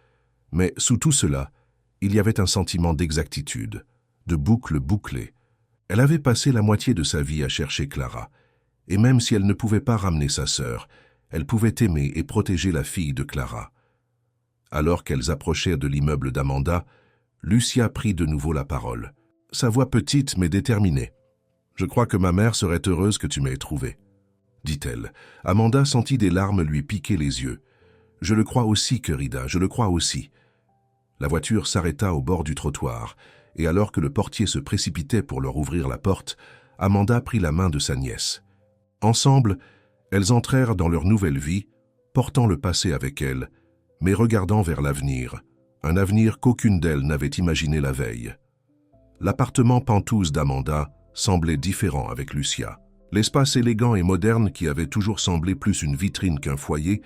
Mais sous tout cela, il y avait un sentiment d'exactitude, de boucle bouclée. Elle avait passé la moitié de sa vie à chercher Clara, et même si elle ne pouvait pas ramener sa sœur, elle pouvait aimer et protéger la fille de Clara. Alors qu'elles approchèrent de l'immeuble d'Amanda, Lucia prit de nouveau la parole. Sa voix petite mais déterminée. « Je crois que ma mère serait heureuse que tu m'aies trouvé, » dit-elle. Amanda sentit des larmes lui piquer les yeux. « Je le crois aussi, querida, je le crois aussi. » La voiture s'arrêta au bord du trottoir, et alors que le portier se précipitait pour leur ouvrir la porte, Amanda prit la main de sa nièce. Ensemble, elles entrèrent dans leur nouvelle vie, portant le passé avec elles, mais regardant vers l'avenir, un avenir qu'aucune d'elles n'avait imaginé la veille. L'appartement pentouse d'Amanda semblait différent avec Lucia. L'espace élégant et moderne qui avait toujours semblé plus une vitrine qu'un foyer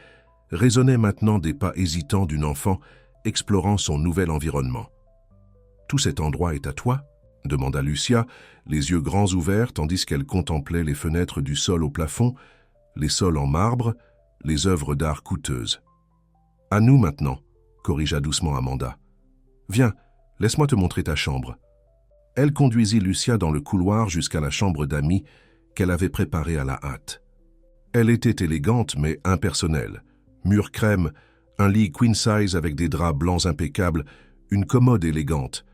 résonnait maintenant des pas hésitants d'une enfant explorant son nouvel environnement. « Tout cet endroit est à toi ?» demanda Lucia, les yeux grands ouverts tandis qu'elle contemplait les fenêtres du sol au plafond, les sols en marbre, les œuvres d'art coûteuses. « À nous maintenant, » corrigea doucement Amanda. « Viens, laisse-moi te montrer ta chambre. » Elle conduisit Lucia dans le couloir jusqu'à la chambre d'amis qu'elle avait préparée à la hâte. Elle était élégante mais impersonnelle. Mur crème, un lit queen size avec des draps blancs impeccables, une commode élégante.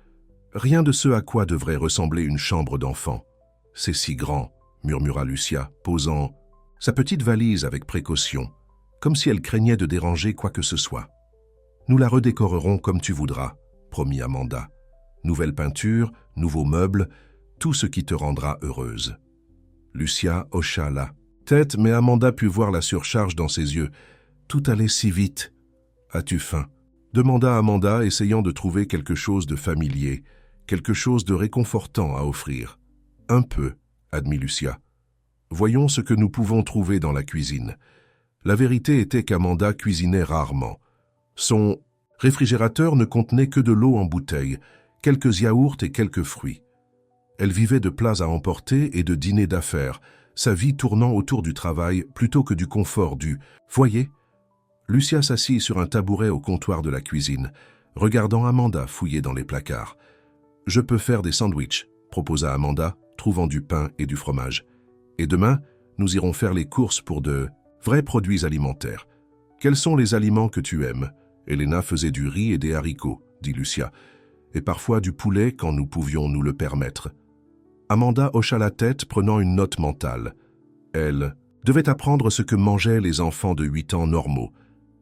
Rien de ce à quoi devrait ressembler une chambre d'enfant. « C'est si grand », murmura Lucia, posant sa petite valise avec précaution, comme si elle craignait de déranger quoi que ce soit. « Nous la redécorerons comme tu voudras », promit Amanda. « Nouvelle peinture, nouveaux meubles, tout ce qui te rendra heureuse. » Lucia hocha la tête, mais Amanda put voir la surcharge dans ses yeux. Tout allait si vite. « As-tu faim ?» demanda Amanda, essayant de trouver quelque chose de familier, quelque chose de réconfortant à offrir. « Un peu, » admit Lucia. « Voyons ce que nous pouvons trouver dans la cuisine. » La vérité était qu'Amanda cuisinait rarement. Son réfrigérateur ne contenait que de l'eau en bouteille, quelques yaourts et quelques fruits. Elle vivait de plats à emporter et de dîners d'affaires, sa vie tournant autour du travail plutôt que du confort du foyer. Lucia s'assit sur un tabouret au comptoir de la cuisine, regardant Amanda fouiller dans les placards. « Je peux faire des sandwichs », proposa Amanda, trouvant du pain et du fromage. « Et demain, nous irons faire les courses pour de vrais produits alimentaires. Quels sont les aliments que tu aimes ?» Elena faisait du riz et des haricots, dit Lucia, et parfois du poulet quand nous pouvions nous le permettre. Amanda hocha la tête, prenant une note mentale. Elle devait apprendre ce que mangeaient les enfants de 8 ans normaux,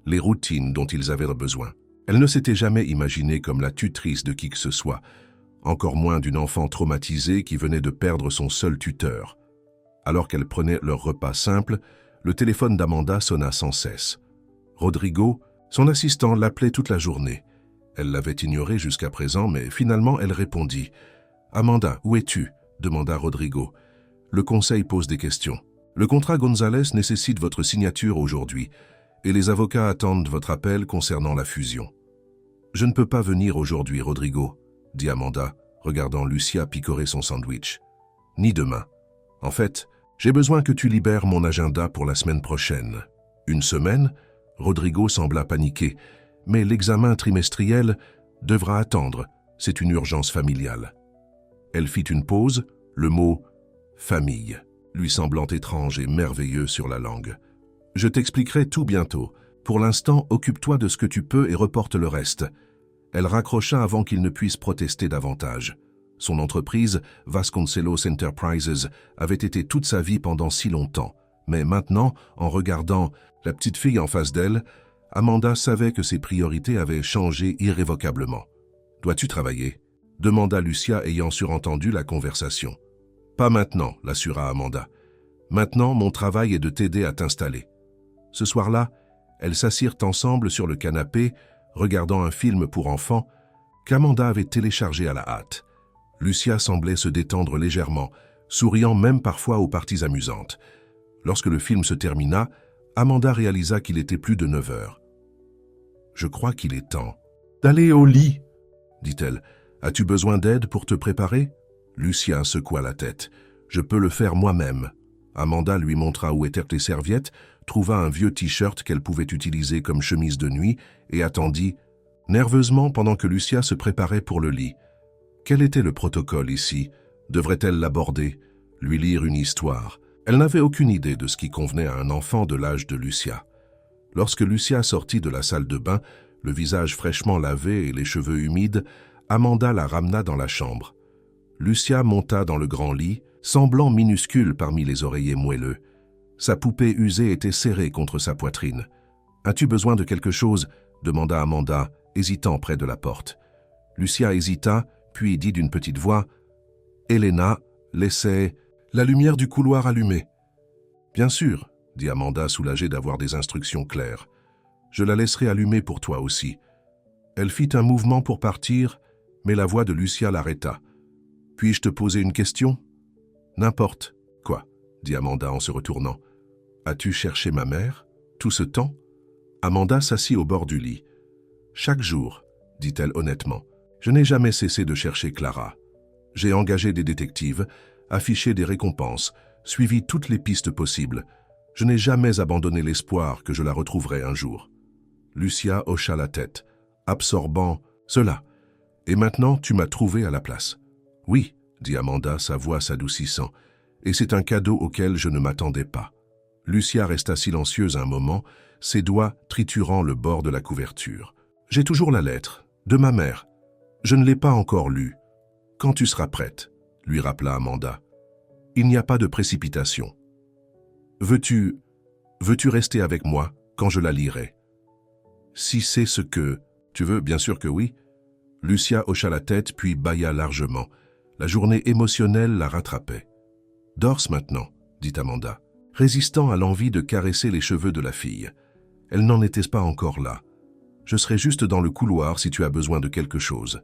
les routines dont ils avaient besoin. Elle ne s'était jamais imaginée comme la tutrice de qui que ce soit, encore moins d'une enfant traumatisée qui venait de perdre son seul tuteur. Alors qu'elle prenait leur repas simple, le téléphone d'Amanda sonna sans cesse. Rodrigo, son assistant, l'appelait toute la journée. Elle l'avait ignoré jusqu'à présent, mais finalement elle répondit. « Amanda, où es-tu » demanda Rodrigo. « Le conseil pose des questions. Le contrat González nécessite votre signature aujourd'hui, et les avocats attendent votre appel concernant la fusion. »« Je ne peux pas venir aujourd'hui, Rodrigo, » dit Amanda, regardant Lucia picorer son sandwich. « Ni demain. En fait, j'ai besoin que tu libères mon agenda pour la semaine prochaine. » « Une semaine ?» Rodrigo sembla paniquer. « Mais l'examen trimestriel devra attendre, c'est une urgence familiale. » Elle fit une pause, le mot « famille » lui semblant étrange et merveilleux sur la langue. « Je t'expliquerai tout bientôt. Pour l'instant, occupe-toi de ce que tu peux et reporte le reste. » Elle raccrocha avant qu'il ne puisse protester davantage. Son entreprise, Vasconcelos Enterprises, avait été toute sa vie pendant si longtemps. Mais maintenant, en regardant la petite fille en face d'elle, Amanda savait que ses priorités avaient changé irrévocablement. « Dois-tu travailler ?» demanda Lucia ayant surentendu la conversation. « Pas maintenant », l'assura Amanda. « Maintenant, mon travail est de t'aider à t'installer. » Ce soir-là, elles s'assirent ensemble sur le canapé, regardant un film pour enfants qu'Amanda avait téléchargé à la hâte. Lucia semblait se détendre légèrement, souriant même parfois aux parties amusantes. Lorsque le film se termina, Amanda réalisa qu'il était plus de 9 heures. « Je crois qu'il est temps d'aller au lit, » dit-elle. « As-tu besoin d'aide pour te préparer ?» Lucia secoua la tête. « Je peux le faire moi-même. » Amanda lui montra où étaient les serviettes, trouva un vieux t-shirt qu'elle pouvait utiliser comme chemise de nuit et attendit, nerveusement pendant que Lucia se préparait pour le lit. Quel était le protocole ici? Devrait-elle l'aborder? Lui lire une histoire? Elle n'avait aucune idée de ce qui convenait à un enfant de l'âge de Lucia. Lorsque Lucia sortit de la salle de bain, le visage fraîchement lavé et les cheveux humides, Amanda la ramena dans la chambre. Lucia monta dans le grand lit, semblant minuscule parmi les oreillers moelleux. Sa poupée usée était serrée contre sa poitrine. « As-tu besoin de quelque chose ?» demanda Amanda, hésitant près de la porte. Lucia hésita, puis dit d'une petite voix « Elena, laissez la lumière du couloir allumée. »« Bien sûr, » dit Amanda, soulagée d'avoir des instructions claires. « Je la laisserai allumer pour toi aussi. » Elle fit un mouvement pour partir, mais la voix de Lucia l'arrêta. « Puis-je te poser une question ?»« N'importe. »« Quoi ?» dit Amanda en se retournant. « As-tu cherché ma mère, tout ce temps ?» Amanda s'assit au bord du lit. « Chaque jour, » dit-elle honnêtement. « Je n'ai jamais cessé de chercher Clara. J'ai engagé des détectives, affiché des récompenses, suivi toutes les pistes possibles. Je n'ai jamais abandonné l'espoir que je la retrouverais un jour. » Lucia hocha la tête, absorbant cela. « Et maintenant, tu m'as trouvé à la place. »« Oui, » dit Amanda, sa voix s'adoucissant, « et c'est un cadeau auquel je ne m'attendais pas. » Lucia resta silencieuse un moment, ses doigts triturant le bord de la couverture. « J'ai toujours la lettre, de ma mère. Je ne l'ai pas encore lue. Quand tu seras prête, » lui rappela Amanda. « Il n'y a pas de précipitation. Veux-tu rester avec moi quand je la lirai? Si c'est ce que tu veux, bien sûr que oui. » Lucia hocha la tête puis bâilla largement. La journée émotionnelle la rattrapait. « Dors maintenant, » dit Amanda, résistant à l'envie de caresser les cheveux de la fille. Elle n'en était pas encore là. « Je serai juste dans le couloir si tu as besoin de quelque chose. »«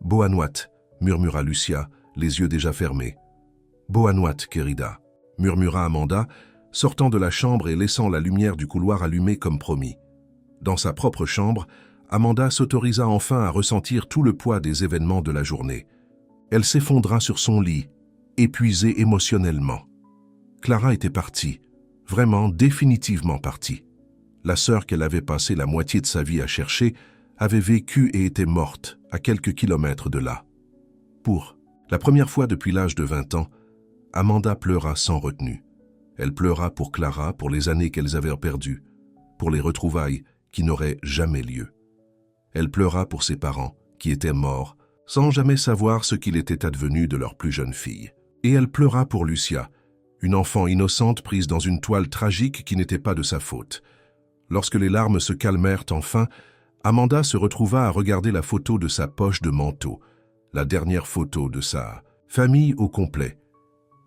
Boa-nuit » murmura Lucia, les yeux déjà fermés. « Boa-nuit, querida » murmura Amanda, sortant de la chambre et laissant la lumière du couloir allumée comme promis. Dans sa propre chambre, Amanda s'autorisa enfin à ressentir tout le poids des événements de la journée. Elle s'effondra sur son lit, épuisée émotionnellement. Clara était partie, vraiment définitivement partie. La sœur qu'elle avait passé la moitié de sa vie à chercher avait vécu et était morte à quelques kilomètres de là. Pour la première fois depuis l'âge de 20 ans, Amanda pleura sans retenue. Elle pleura pour Clara, pour les années qu'elles avaient perdues, pour les retrouvailles qui n'auraient jamais lieu. Elle pleura pour ses parents, qui étaient morts, sans jamais savoir ce qu'il était advenu de leur plus jeune fille. Et elle pleura pour Lucia, une enfant innocente prise dans une toile tragique qui n'était pas de sa faute. Lorsque les larmes se calmèrent enfin, Amanda se retrouva à regarder la photo de sa poche de manteau, la dernière photo de sa famille au complet.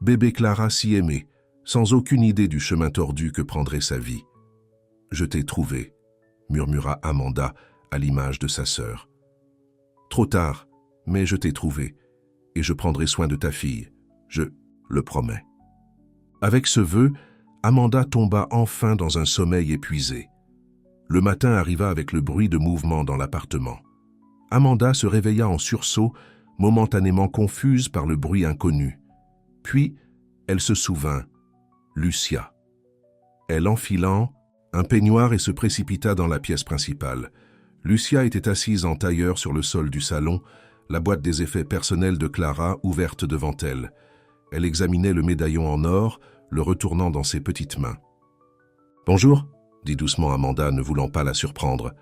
Bébé Clara si aimée, sans aucune idée du chemin tordu que prendrait sa vie. « Je t'ai trouvé », murmura Amanda à l'image de sa sœur. « Trop tard, mais je t'ai trouvé, et je prendrai soin de ta fille, je le promets. » Avec ce vœu, Amanda tomba enfin dans un sommeil épuisé. Le matin arriva avec le bruit de mouvement dans l'appartement. Amanda se réveilla en sursaut, momentanément confuse par le bruit inconnu. Puis, elle se souvint. Lucia. Elle enfila un peignoir et se précipita dans la pièce principale. Lucia était assise en tailleur sur le sol du salon, la boîte des effets personnels de Clara ouverte devant elle. Elle examinait le médaillon en or, le retournant dans ses petites mains. « Bonjour » dit doucement Amanda, ne voulant pas la surprendre.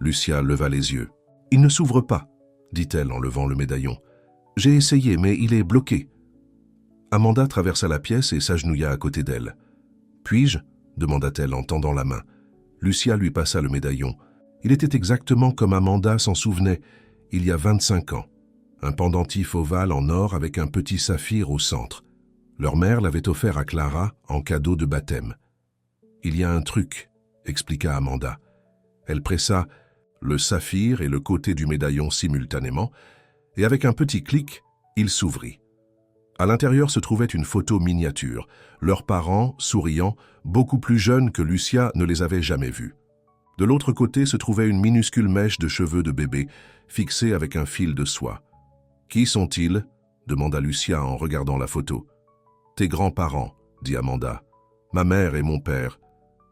Lucia leva les yeux. « Il ne s'ouvre pas » dit-elle en levant le médaillon. « J'ai essayé, mais il est bloqué. » Amanda traversa la pièce et s'agenouilla à côté d'elle. « Puis-je » demanda-t-elle en tendant la main. Lucia lui passa le médaillon. Il était exactement comme Amanda s'en souvenait, il y a 25 ans. Un pendentif ovale en or avec un petit saphir au centre. Leur mère l'avait offert à Clara en cadeau de baptême. « Il y a un truc » expliqua Amanda. Elle pressa le saphir et le côté du médaillon simultanément, et avec un petit clic, il s'ouvrit. À l'intérieur se trouvait une photo miniature. Leurs parents, souriants, beaucoup plus jeunes que Lucia, ne les avaient jamais vus. De l'autre côté se trouvait une minuscule mèche de cheveux de bébé, fixée avec un fil de soie. « Qui sont-ils » demanda Lucia en regardant la photo. « Tes grands-parents » dit Amanda. « Ma mère et mon père.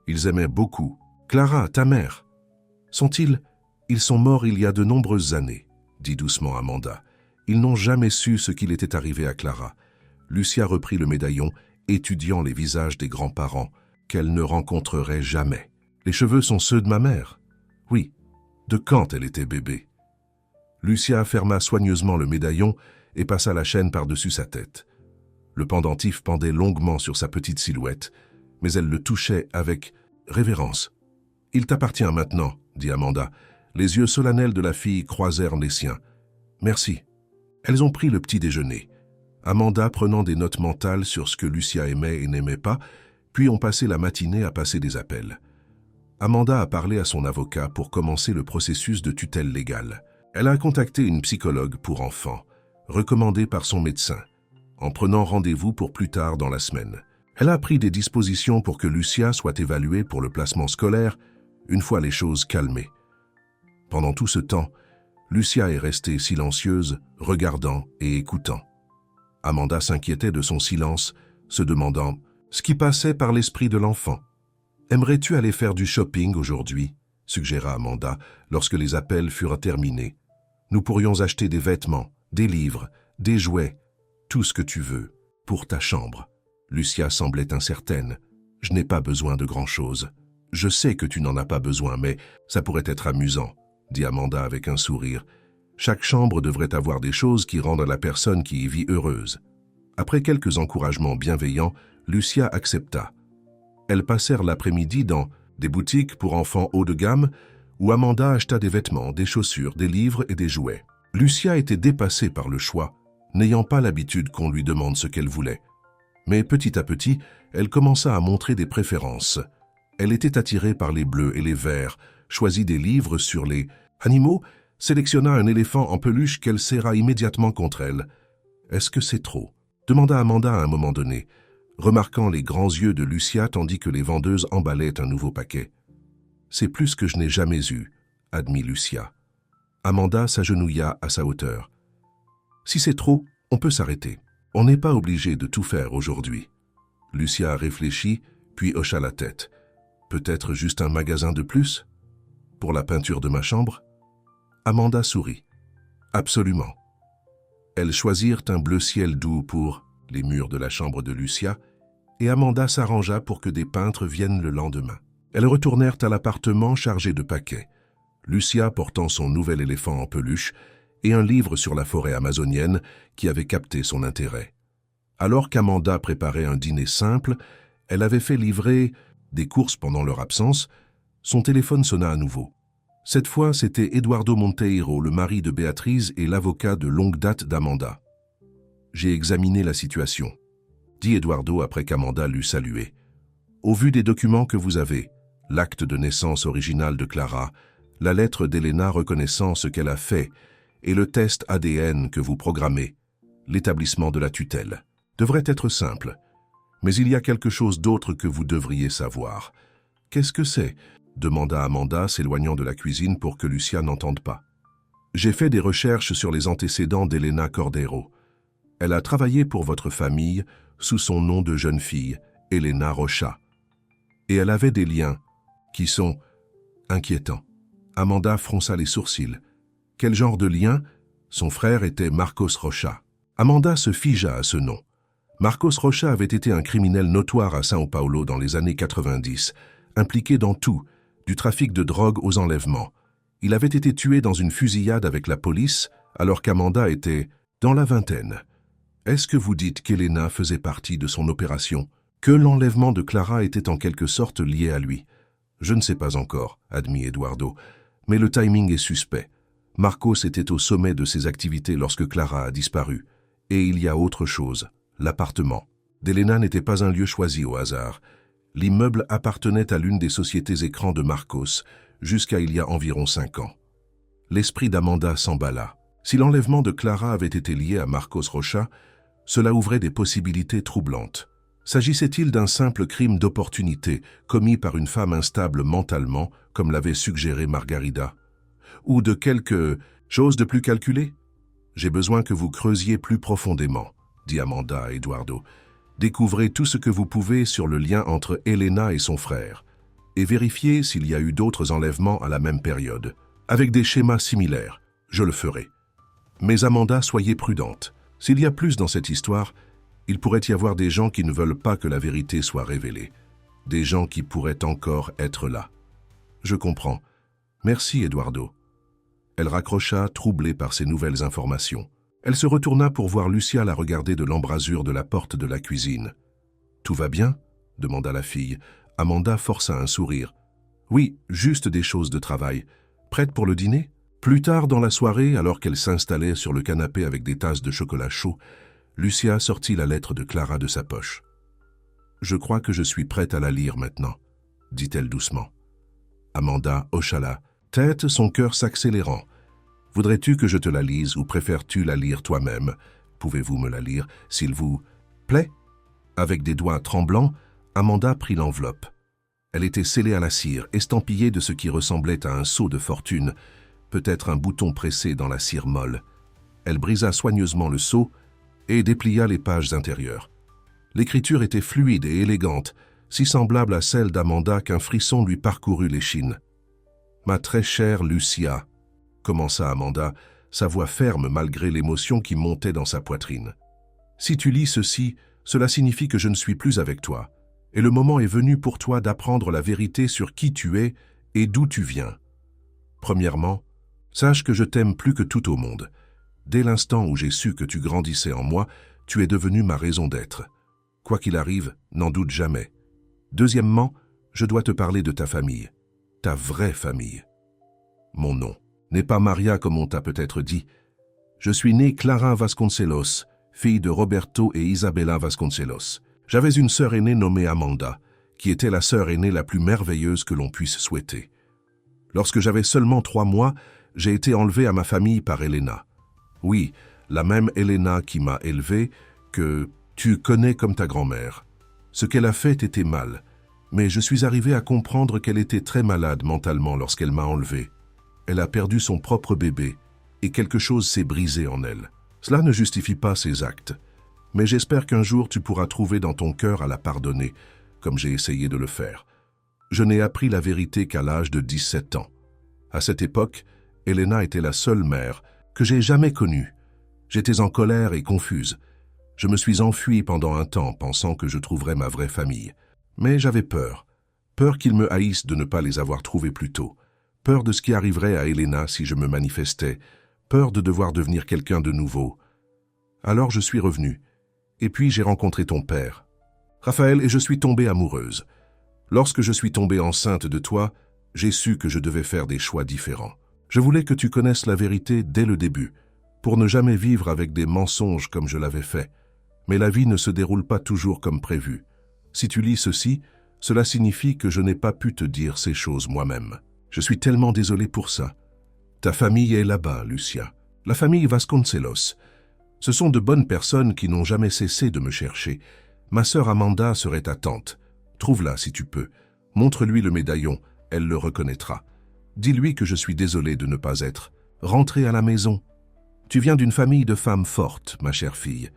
Ils aimaient beaucoup. Clara, ta mère. Sont-ils... Ils sont morts il y a de nombreuses années, dit doucement Amanda. Ils n'ont jamais su ce qu'il était arrivé à Clara. Lucia reprit le médaillon, étudiant les visages des grands-parents, qu'elle ne rencontrerait jamais. Les cheveux sont ceux de ma mère. Oui, de quand elle était bébé. Lucia ferma soigneusement le médaillon et passa la chaîne par-dessus sa tête. Le pendentif pendait longuement sur sa petite silhouette, mais elle le touchait avec révérence. « Il t'appartient maintenant, » dit Amanda. Les yeux solennels de la fille croisèrent les siens. « Merci. » Elles ont pris le petit déjeuner. Amanda prenant des notes mentales sur ce que Lucia aimait et n'aimait pas, puis ont passé la matinée à passer des appels. Amanda a parlé à son avocat pour commencer le processus de tutelle légale. Elle a contacté une psychologue pour enfants, recommandée par son médecin, en prenant rendez-vous pour plus tard dans la semaine. Elle a pris des dispositions pour que Lucia soit évaluée pour le placement scolaire une fois les choses calmées. Pendant tout ce temps, Lucia est restée silencieuse, regardant et écoutant. Amanda s'inquiétait de son silence, se demandant ce qui passait par l'esprit de l'enfant. « Aimerais-tu aller faire du shopping aujourd'hui ?» suggéra Amanda lorsque les appels furent terminés. « Nous pourrions acheter des vêtements, des livres, des jouets, tout ce que tu veux, pour ta chambre. » Lucia semblait incertaine. « Je n'ai pas besoin de grand-chose. Je sais que tu n'en as pas besoin, mais ça pourrait être amusant, » dit Amanda avec un sourire. « Chaque chambre devrait avoir des choses qui rendent la personne qui y vit heureuse. » Après quelques encouragements bienveillants, Lucia accepta. Elles passèrent l'après-midi dans des boutiques pour enfants haut de gamme où Amanda acheta des vêtements, des chaussures, des livres et des jouets. Lucia était dépassée par le choix, n'ayant pas l'habitude qu'on lui demande ce qu'elle voulait. Mais petit à petit, elle commença à montrer des préférences. Elle était attirée par les bleus et les verts, choisit des livres sur les animaux, sélectionna un éléphant en peluche qu'elle serra immédiatement contre elle. « Est-ce que c'est trop ?» demanda Amanda à un moment donné, remarquant les grands yeux de Lucia tandis que les vendeuses emballaient un nouveau paquet. « C'est plus que je n'ai jamais eu, » admit Lucia. Amanda s'agenouilla à sa hauteur. « Si c'est trop, on peut s'arrêter. On n'est pas obligé de tout faire aujourd'hui. » Lucia réfléchit, puis hocha la tête. « Peut-être juste un magasin de plus ? Pour la peinture de ma chambre ?» Amanda sourit. « Absolument. » Elles choisirent un bleu ciel doux pour les murs de la chambre de Lucia, et Amanda s'arrangea pour que des peintres viennent le lendemain. Elles retournèrent à l'appartement chargé de paquets, Lucia portant son nouvel éléphant en peluche et un livre sur la forêt amazonienne qui avait capté son intérêt. Alors qu'Amanda préparait un dîner simple, elle avait fait livrer des courses pendant leur absence, son téléphone sonna à nouveau. Cette fois, c'était Eduardo Monteiro, le mari de Béatrice et l'avocat de longue date d'Amanda. « J'ai examiné la situation », dit Eduardo après qu'Amanda l'eut salué. « Au vu des documents que vous avez, l'acte de naissance original de Clara, la lettre d'Elena reconnaissant ce qu'elle a fait et le test ADN que vous programmez, l'établissement de la tutelle, devrait être simple. Mais il y a quelque chose d'autre que vous devriez savoir. »« Qu'est-ce que c'est ?» demanda Amanda, s'éloignant de la cuisine pour que Lucia n'entende pas. « J'ai fait des recherches sur les antécédents d'Elena Cordero. Elle a travaillé pour votre famille sous son nom de jeune fille, Elena Rocha. Et elle avait des liens qui sont inquiétants. » Amanda fronça les sourcils. « Quel genre de lien ?» Son frère était Marcos Rocha. Amanda se figea à ce nom. Marcos Rocha avait été un criminel notoire à São Paulo dans les années 90, impliqué dans tout, du trafic de drogue aux enlèvements. Il avait été tué dans une fusillade avec la police alors qu'Amanda était dans la vingtaine. Est-ce que vous dites qu'Elena faisait partie de son opération, que l'enlèvement de Clara était en quelque sorte lié à lui? Je ne sais pas encore, admit Eduardo, mais le timing est suspect. Marcos était au sommet de ses activités lorsque Clara a disparu. Et il y a autre chose, l'appartement d'Elena n'était pas un lieu choisi au hasard. L'immeuble appartenait à l'une des sociétés écrans de Marcos, jusqu'à il y a environ 5 ans. L'esprit d'Amanda s'emballa. Si l'enlèvement de Clara avait été lié à Marcos Rocha, cela ouvrait des possibilités troublantes. S'agissait-il d'un simple crime d'opportunité commis par une femme instable mentalement, comme l'avait suggéré Margarida? Ou de quelque chose de plus calculé? J'ai besoin que vous creusiez plus profondément, dit Amanda à Eduardo. Découvrez tout ce que vous pouvez sur le lien entre Elena et son frère, et vérifiez s'il y a eu d'autres enlèvements à la même période, avec des schémas similaires. Je le ferai. Mais Amanda, soyez prudente. S'il y a plus dans cette histoire, il pourrait y avoir des gens qui ne veulent pas que la vérité soit révélée. Des gens qui pourraient encore être là. Je comprends. Merci, Eduardo. Elle raccrocha, troublée par ces nouvelles informations. Elle se retourna pour voir Lucia la regarder de l'embrasure de la porte de la cuisine. « Tout va bien ?» demanda la fille. Amanda força un sourire. « Oui, juste des choses de travail. Prête pour le dîner ?» Plus tard dans la soirée, alors qu'elle s'installait sur le canapé avec des tasses de chocolat chaud, Lucia sortit la lettre de Clara de sa poche. « Je crois que je suis prête à la lire maintenant, » dit-elle doucement. Amanda hocha la tête, son cœur s'accélérant. « Voudrais-tu que je te la lise ou préfères-tu la lire toi-même? Pouvez-vous me la lire, s'il vous plaît ?» Avec des doigts tremblants, Amanda prit l'enveloppe. Elle était scellée à la cire, estampillée de ce qui ressemblait à un sceau de fortune, peut-être un bouton pressé dans la cire molle. Elle brisa soigneusement le sceau et déplia les pages intérieures. L'écriture était fluide et élégante, si semblable à celle d'Amanda qu'un frisson lui parcourut l'échine. « Ma très chère Lucia », commença Amanda, sa voix ferme malgré l'émotion qui montait dans sa poitrine. « Si tu lis ceci, cela signifie que je ne suis plus avec toi, et le moment est venu pour toi d'apprendre la vérité sur qui tu es et d'où tu viens. Premièrement, sache que je t'aime plus que tout au monde. Dès l'instant où j'ai su que tu grandissais en moi, tu es devenu ma raison d'être. Quoi qu'il arrive, n'en doute jamais. Deuxièmement, je dois te parler de ta famille, ta vraie famille. Mon nom n'est pas Maria comme on t'a peut-être dit. Je suis née Clara Vasconcelos, fille de Roberto et Isabella Vasconcelos. J'avais une sœur aînée nommée Amanda, qui était la sœur aînée la plus merveilleuse que l'on puisse souhaiter. Lorsque j'avais seulement 3 mois, j'ai été enlevée à ma famille par Elena. Oui, la même Elena qui m'a élevée, que tu connais comme ta grand-mère. Ce qu'elle a fait était mal, mais je suis arrivé à comprendre qu'elle était très malade mentalement lorsqu'elle m'a enlevée. Elle a perdu son propre bébé, et quelque chose s'est brisé en elle. Cela ne justifie pas ses actes, mais j'espère qu'un jour tu pourras trouver dans ton cœur à la pardonner, comme j'ai essayé de le faire. Je n'ai appris la vérité qu'à l'âge de 17 ans. À cette époque, Elena était la seule mère que j'ai jamais connue. J'étais en colère et confuse. Je me suis enfuie pendant un temps, pensant que je trouverais ma vraie famille. Mais j'avais peur. Peur qu'ils me haïssent de ne pas les avoir trouvés plus tôt. Peur de ce qui arriverait à Elena si je me manifestais. Peur de devoir devenir quelqu'un de nouveau. Alors je suis revenue. Et puis j'ai rencontré ton père, Raphaël, et je suis tombée amoureuse. Lorsque je suis tombée enceinte de toi, j'ai su que je devais faire des choix différents. Je voulais que tu connaisses la vérité dès le début, pour ne jamais vivre avec des mensonges comme je l'avais fait. Mais la vie ne se déroule pas toujours comme prévu. Si tu lis ceci, cela signifie que je n'ai pas pu te dire ces choses moi-même. Je suis tellement désolé pour ça. Ta famille est là-bas, Lucia. La famille Vasconcelos. Ce sont de bonnes personnes qui n'ont jamais cessé de me chercher. Ma sœur Amanda serait ta tante. Trouve-la si tu peux. Montre-lui le médaillon, elle le reconnaîtra. Dis-lui que je suis désolé de ne pas être. Rentrez à la maison. Tu viens d'une famille de femmes fortes, ma chère fille.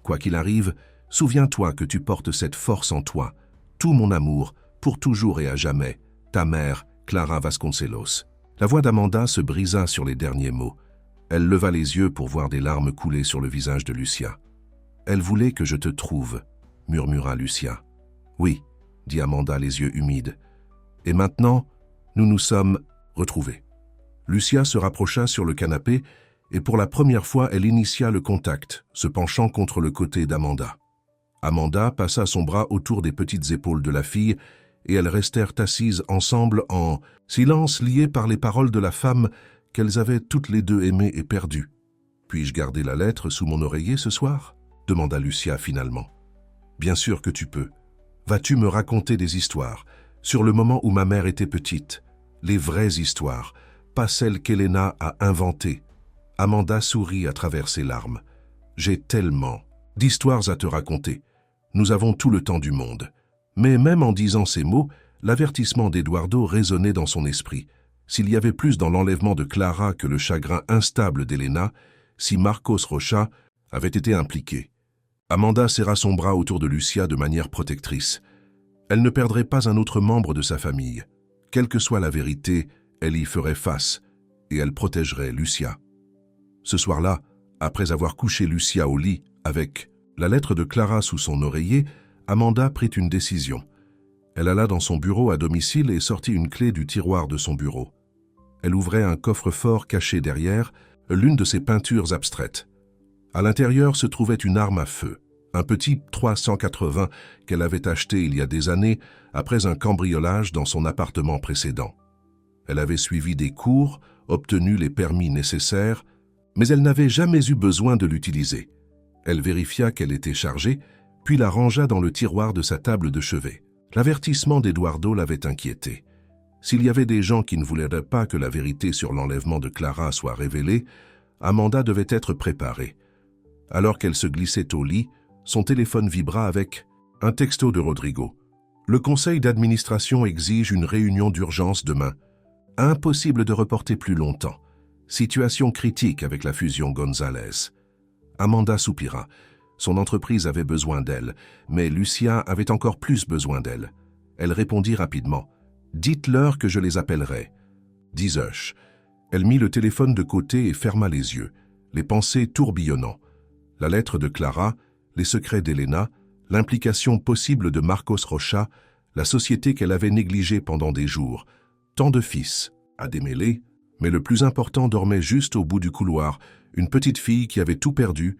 Quoi qu'il arrive, souviens-toi que tu portes cette force en toi. Tout mon amour, pour toujours et à jamais. Ta mère, Clara Vasconcelos. La voix d'Amanda se brisa sur les derniers mots. Elle leva les yeux pour voir des larmes couler sur le visage de Lucia. « Elle voulait que je te trouve », murmura Lucia. « Oui », dit Amanda les yeux humides. « Et maintenant, nous nous sommes retrouvés. » Lucia se rapprocha sur le canapé et pour la première fois, elle initia le contact, se penchant contre le côté d'Amanda. Amanda passa son bras autour des petites épaules de la fille et elles restèrent assises ensemble en silence, liées par les paroles de la femme qu'elles avaient toutes les deux aimée et perdue. « Puis-je garder la lettre sous mon oreiller ce soir ?» demanda Lucia finalement. « Bien sûr que tu peux. Vas-tu me raconter des histoires, sur le moment où ma mère était petite, les vraies histoires, pas celles qu'Elena a inventées ?» Amanda sourit à travers ses larmes. « J'ai tellement d'histoires à te raconter. Nous avons tout le temps du monde. » Mais même en disant ces mots, l'avertissement d'Eduardo résonnait dans son esprit. S'il y avait plus dans l'enlèvement de Clara que le chagrin instable d'Elena, si Marcos Rocha avait été impliqué. Amanda serra son bras autour de Lucia de manière protectrice. Elle ne perdrait pas un autre membre de sa famille. Quelle que soit la vérité, elle y ferait face, et elle protégerait Lucia. Ce soir-là, après avoir couché Lucia au lit avec la lettre de Clara sous son oreiller, Amanda prit une décision. Elle alla dans son bureau à domicile et sortit une clé du tiroir de son bureau. Elle ouvrait un coffre-fort caché derrière, l'une de ses peintures abstraites. À l'intérieur se trouvait une arme à feu, un petit 380 qu'elle avait acheté il y a des années après un cambriolage dans son appartement précédent. Elle avait suivi des cours, obtenu les permis nécessaires, mais elle n'avait jamais eu besoin de l'utiliser. Elle vérifia qu'elle était chargée, puis la rangea dans le tiroir de sa table de chevet. L'avertissement d'Eduardo l'avait inquiétée. S'il y avait des gens qui ne voulaient pas que la vérité sur l'enlèvement de Clara soit révélée, Amanda devait être préparée. Alors qu'elle se glissait au lit, son téléphone vibra avec un texto de Rodrigo. Le conseil d'administration exige une réunion d'urgence demain. Impossible de reporter plus longtemps. Situation critique avec la fusion González. Amanda soupira. Son entreprise avait besoin d'elle, mais Lucia avait encore plus besoin d'elle. Elle répondit rapidement. « Dites-leur que je les appellerai. » 10 heures. Elle mit le téléphone de côté et ferma les yeux, les pensées tourbillonnant. La lettre de Clara, les secrets d'Elena, l'implication possible de Marcos Rocha, la société qu'elle avait négligée pendant des jours. Tant de fils à démêler, mais le plus important dormait juste au bout du couloir, une petite fille qui avait tout perdu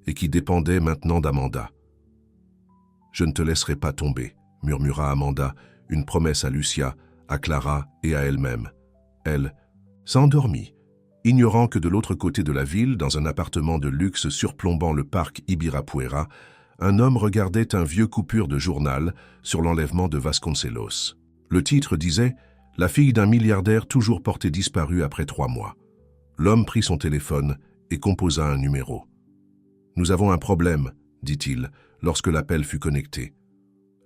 et qui dépendait maintenant d'Amanda. « Je ne te laisserai pas tomber », murmura Amanda, une promesse à Lucia, à Clara et à elle-même. Elle s'endormit, ignorant que de l'autre côté de la ville, dans un appartement de luxe surplombant le parc Ibirapuera, un homme regardait un vieux coupure de journal sur l'enlèvement de Vasconcelos. Le titre disait « La fille d'un milliardaire toujours portée disparue après 3 mois ». L'homme prit son téléphone et composa un numéro. « Nous avons un problème », dit-il, lorsque l'appel fut connecté.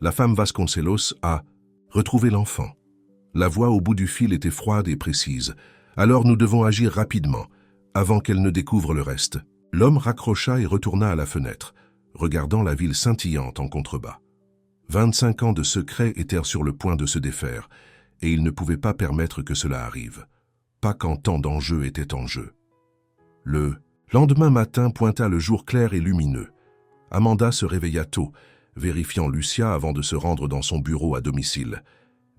La femme Vasconcelos a retrouvé l'enfant. La voix au bout du fil était froide et précise. Alors nous devons agir rapidement, avant qu'elle ne découvre le reste. L'homme raccrocha et retourna à la fenêtre, regardant la ville scintillante en contrebas. 25 ans de secrets étaient sur le point de se défaire, et il ne pouvait pas permettre que cela arrive. Pas quand tant d'enjeux étaient en jeu. Le lendemain matin pointa le jour clair et lumineux. Amanda se réveilla tôt, vérifiant Lucia avant de se rendre dans son bureau à domicile.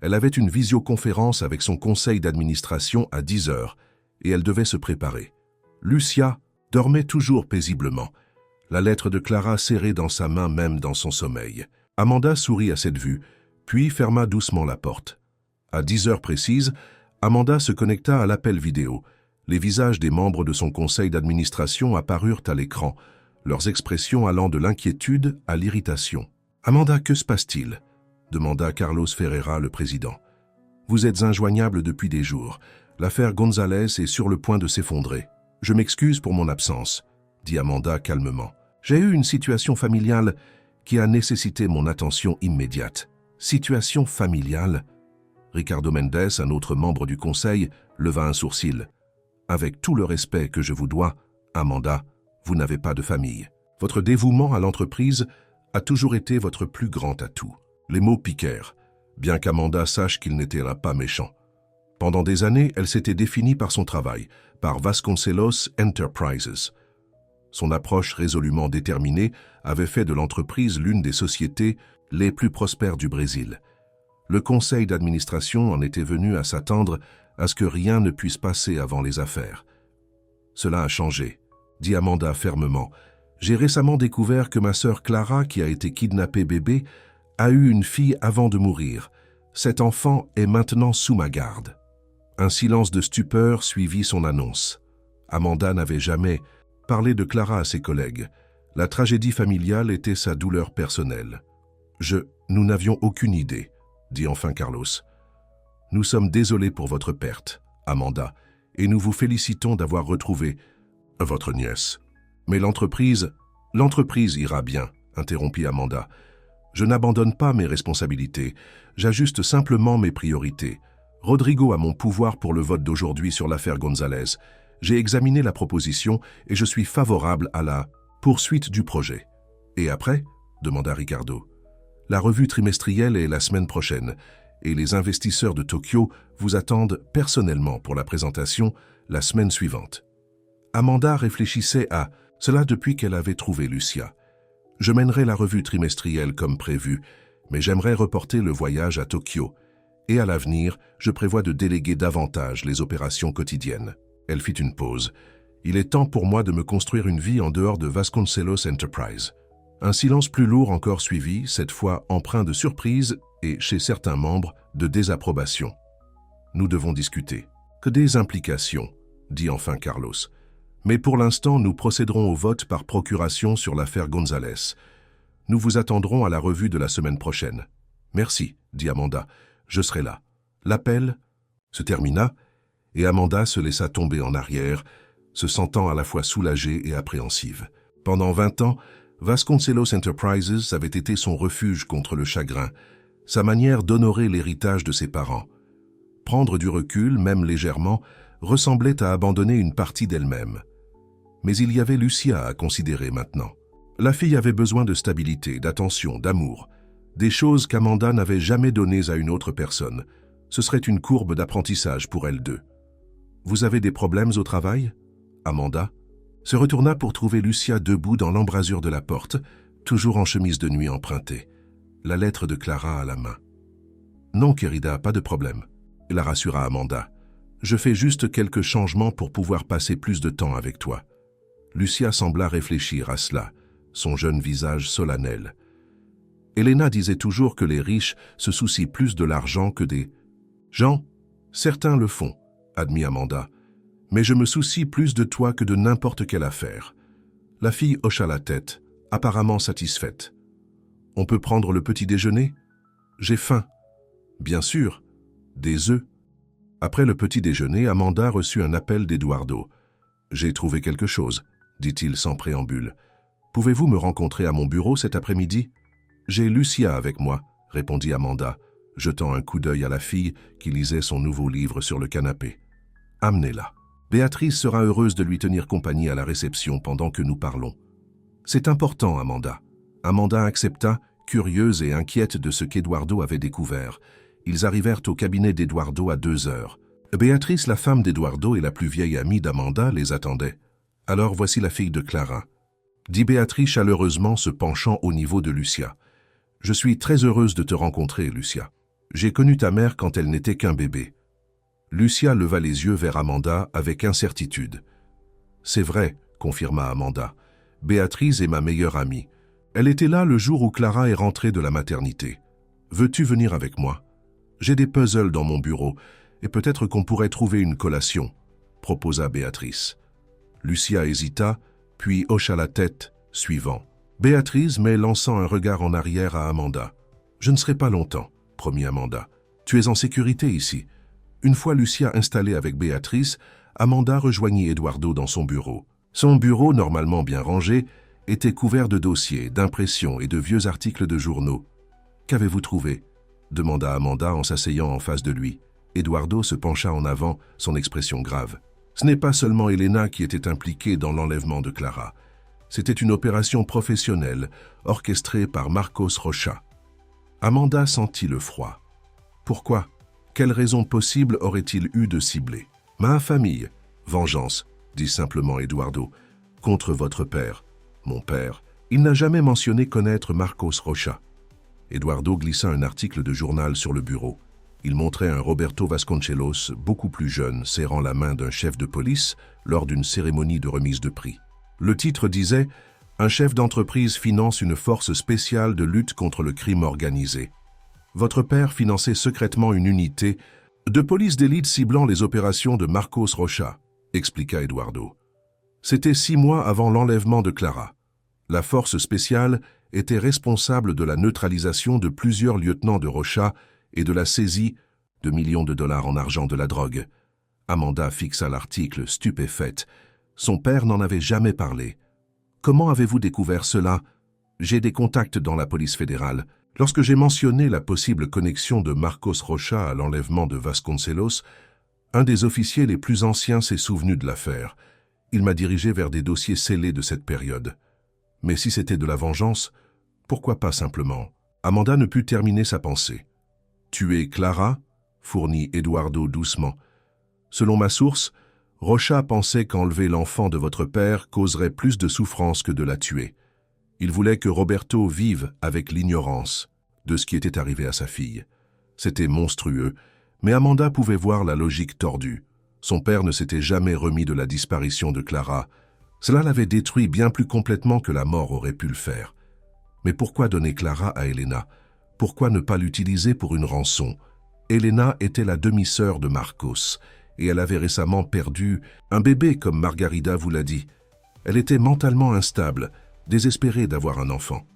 Elle avait une visioconférence avec son conseil d'administration à 10 heures, et elle devait se préparer. Lucia dormait toujours paisiblement, la lettre de Clara serrée dans sa main même dans son sommeil. Amanda sourit à cette vue, puis ferma doucement la porte. À 10 heures précises, Amanda se connecta à l'appel vidéo. Les visages des membres de son conseil d'administration apparurent à l'écran, leurs expressions allant de l'inquiétude à l'irritation. « Amanda, que se passe-t-il » demanda Carlos Ferreira, le président. « Vous êtes injoignable depuis des jours. L'affaire González est sur le point de s'effondrer. Je m'excuse pour mon absence, » dit Amanda calmement. « J'ai eu une situation familiale qui a nécessité mon attention immédiate. » « Situation familiale ?» Ricardo Mendes, un autre membre du conseil, leva un sourcil. « Avec tout le respect que je vous dois, Amanda, vous n'avez pas de famille. Votre dévouement à l'entreprise a toujours été votre plus grand atout. » Les mots piquèrent, bien qu'Amanda sache qu'il n'était là pas méchant. Pendant des années, elle s'était définie par son travail, par Vasconcelos Enterprises. Son approche résolument déterminée avait fait de l'entreprise l'une des sociétés les plus prospères du Brésil. Le conseil d'administration en était venu à s'attendre à ce que rien ne puisse passer avant les affaires. « Cela a changé », dit Amanda fermement. « J'ai récemment découvert que ma sœur Clara, qui a été kidnappée bébé, a eu une fille avant de mourir. Cet enfant est maintenant sous ma garde. » Un silence de stupeur suivit son annonce. Amanda n'avait jamais parlé de Clara à ses collègues. La tragédie familiale était sa douleur personnelle. « Nous n'avions aucune idée, » dit enfin Carlos. « Nous sommes désolés pour votre perte, Amanda, et nous vous félicitons d'avoir retrouvé votre nièce. Mais l'entreprise ira bien, » interrompit Amanda. « Je n'abandonne pas mes responsabilités, j'ajuste simplement mes priorités. Rodrigo a mon pouvoir pour le vote d'aujourd'hui sur l'affaire González. J'ai examiné la proposition et je suis favorable à la poursuite du projet. »« Et après ?» demanda Ricardo. « La revue trimestrielle est la semaine prochaine et les investisseurs de Tokyo vous attendent personnellement pour la présentation la semaine suivante. » Amanda réfléchissait à cela depuis qu'elle avait trouvé Lucia. « Je mènerai la revue trimestrielle comme prévu, mais j'aimerais reporter le voyage à Tokyo. Et à l'avenir, je prévois de déléguer davantage les opérations quotidiennes. » Elle fit une pause. « Il est temps pour moi de me construire une vie en dehors de Vasconcelos Enterprise. » Un silence plus lourd encore suivit, cette fois empreint de surprise et, chez certains membres, de désapprobation. « Nous devons discuter. »« Que des implications, » dit enfin Carlos. « Mais pour l'instant, nous procéderons au vote par procuration sur l'affaire González. Nous vous attendrons à la revue de la semaine prochaine. »« Merci, » dit Amanda. « Je serai là. » L'appel se termina et Amanda se laissa tomber en arrière, se sentant à la fois soulagée et appréhensive. Pendant 20 ans, Vasconcelos Enterprises avait été son refuge contre le chagrin, sa manière d'honorer l'héritage de ses parents. Prendre du recul, même légèrement, ressemblait à abandonner une partie d'elle-même. Mais il y avait Lucia à considérer maintenant. La fille avait besoin de stabilité, d'attention, d'amour, des choses qu'Amanda n'avait jamais données à une autre personne. Ce serait une courbe d'apprentissage pour elles deux. « Vous avez des problèmes au travail ?» Amanda se retourna pour trouver Lucia debout dans l'embrasure de la porte, toujours en chemise de nuit empruntée, la lettre de Clara à la main. « Non, Querida, pas de problème. » la rassura Amanda. « Je fais juste quelques changements pour pouvoir passer plus de temps avec toi. » Lucia sembla réfléchir à cela, son jeune visage solennel. Elena disait toujours que les riches se soucient plus de l'argent que des gens. Certains le font, admit Amanda, mais je me soucie plus de toi que de n'importe quelle affaire. La fille hocha la tête, apparemment satisfaite. On peut prendre le petit déjeuner? J'ai faim. Bien sûr. Des œufs. Après le petit déjeuner, Amanda reçut un appel d'Eduardo. J'ai trouvé quelque chose, dit-il sans préambule. Pouvez-vous me rencontrer à mon bureau cet après-midi? J'ai Lucia avec moi, répondit Amanda, jetant un coup d'œil à la fille qui lisait son nouveau livre sur le canapé. Amenez-la. Béatrice sera heureuse de lui tenir compagnie à la réception pendant que nous parlons. C'est important, Amanda. Amanda accepta, curieuse et inquiète de ce qu'Eduardo avait découvert. Ils arrivèrent au cabinet d'Eduardo à 2 heures. Béatrice, la femme d'Eduardo et la plus vieille amie d'Amanda, les attendait. Alors voici la fille de Clara, dit Béatrice chaleureusement, se penchant au niveau de Lucia. Je suis très heureuse de te rencontrer, Lucia. J'ai connu ta mère quand elle n'était qu'un bébé. Lucia leva les yeux vers Amanda avec incertitude. C'est vrai, confirma Amanda. Béatrice est ma meilleure amie. Elle était là le jour où Clara est rentrée de la maternité. Veux-tu venir avec moi? J'ai des puzzles dans mon bureau et peut-être qu'on pourrait trouver une collation, proposa Béatrice. Lucia hésita, puis hocha la tête, suivant. Béatrice, mais lançant un regard en arrière à Amanda. Je ne serai pas longtemps, promit Amanda. Tu es en sécurité ici. Une fois Lucia installée avec Béatrice, Amanda rejoignit Eduardo dans son bureau. Son bureau, normalement bien rangé, était couvert de dossiers, d'impressions et de vieux articles de journaux. « Qu'avez-vous trouvé ?» demanda Amanda en s'asseyant en face de lui. Eduardo se pencha en avant, son expression grave. Ce n'est pas seulement Elena qui était impliquée dans l'enlèvement de Clara. C'était une opération professionnelle, orchestrée par Marcos Rocha. Amanda sentit le froid. Pourquoi? Quelle raison possible aurait-il eu de cibler? Ma famille. Vengeance, dit simplement Eduardo. Contre votre père. Mon père. Il n'a jamais mentionné connaître Marcos Rocha. Eduardo glissa un article de journal sur le bureau. Il montrait un Roberto Vasconcelos, beaucoup plus jeune, serrant la main d'un chef de police lors d'une cérémonie de remise de prix. Le titre disait « Un chef d'entreprise finance une force spéciale de lutte contre le crime organisé. Votre père finançait secrètement une unité de police d'élite ciblant les opérations de Marcos Rocha, expliqua Eduardo. C'était 6 mois avant l'enlèvement de Clara. La force spéciale était responsable de la neutralisation de plusieurs lieutenants de Rocha et de la saisie de millions de dollars en argent de la drogue. Amanda fixa l'article, stupéfaite. Son père n'en avait jamais parlé. Comment avez-vous découvert cela? J'ai des contacts dans la police fédérale. Lorsque j'ai mentionné la possible connexion de Marcos Rocha à l'enlèvement de Vasconcelos, un des officiers les plus anciens s'est souvenu de l'affaire. Il m'a dirigé vers des dossiers scellés de cette période. Mais si c'était de la vengeance, pourquoi pas simplement? Amanda ne put terminer sa pensée. « Tuer Clara ?» fournit Eduardo doucement. « Selon ma source, Rocha pensait qu'enlever l'enfant de votre père causerait plus de souffrance que de la tuer. Il voulait que Roberto vive avec l'ignorance de ce qui était arrivé à sa fille. C'était monstrueux, mais Amanda pouvait voir la logique tordue. Son père ne s'était jamais remis de la disparition de Clara. Cela l'avait détruit bien plus complètement que la mort aurait pu le faire. Mais pourquoi donner Clara à Elena? Pourquoi ne pas l'utiliser pour une rançon? Elena était la demi-sœur de Marcos, et elle avait récemment perdu un bébé, comme Margarida vous l'a dit. Elle était mentalement instable, désespérée d'avoir un enfant.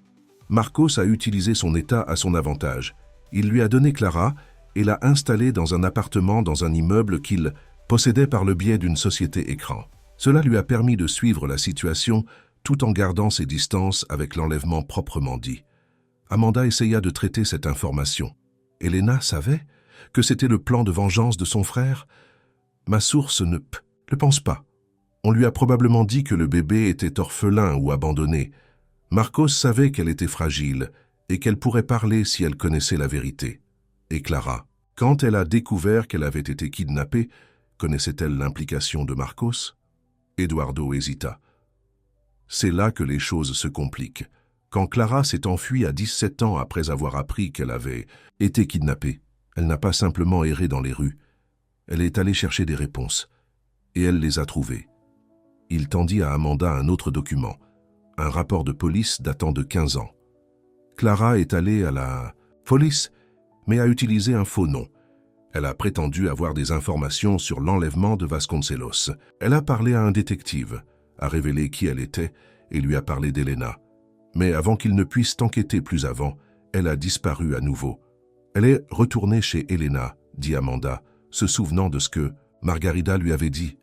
Marcos a utilisé son état à son avantage. Il lui a donné Clara, et l'a installé dans un appartement dans un immeuble qu'il possédait par le biais d'une société écran. Cela lui a permis de suivre la situation tout en gardant ses distances avec l'enlèvement proprement dit. Amanda essaya de traiter cette information. Elena savait que c'était le plan de vengeance de son frère? Ma source ne le pense pas. On lui a probablement dit que le bébé était orphelin ou abandonné. Marcos savait qu'elle était fragile et qu'elle pourrait parler si elle connaissait la vérité. Et Clara, quand elle a découvert qu'elle avait été kidnappée, connaissait-elle l'implication de Marcos? Eduardo hésita. C'est là que les choses se compliquent. Quand Clara s'est enfuie à 17 ans après avoir appris qu'elle avait été kidnappée, elle n'a pas simplement erré dans les rues. Elle est allée chercher des réponses. Et elle les a trouvées. Il tendit à Amanda un autre document, un rapport de police datant de 15 ans. Clara est allée à la police, mais a utilisé un faux nom. Elle a prétendu avoir des informations sur l'enlèvement de Vasconcelos. Elle a parlé à un détective, a révélé qui elle était et lui a parlé d'Elena. Mais avant qu'il ne puisse enquêter plus avant, elle a disparu à nouveau. Elle est retournée chez Elena, dit Amanda, se souvenant de ce que Margarida lui avait dit.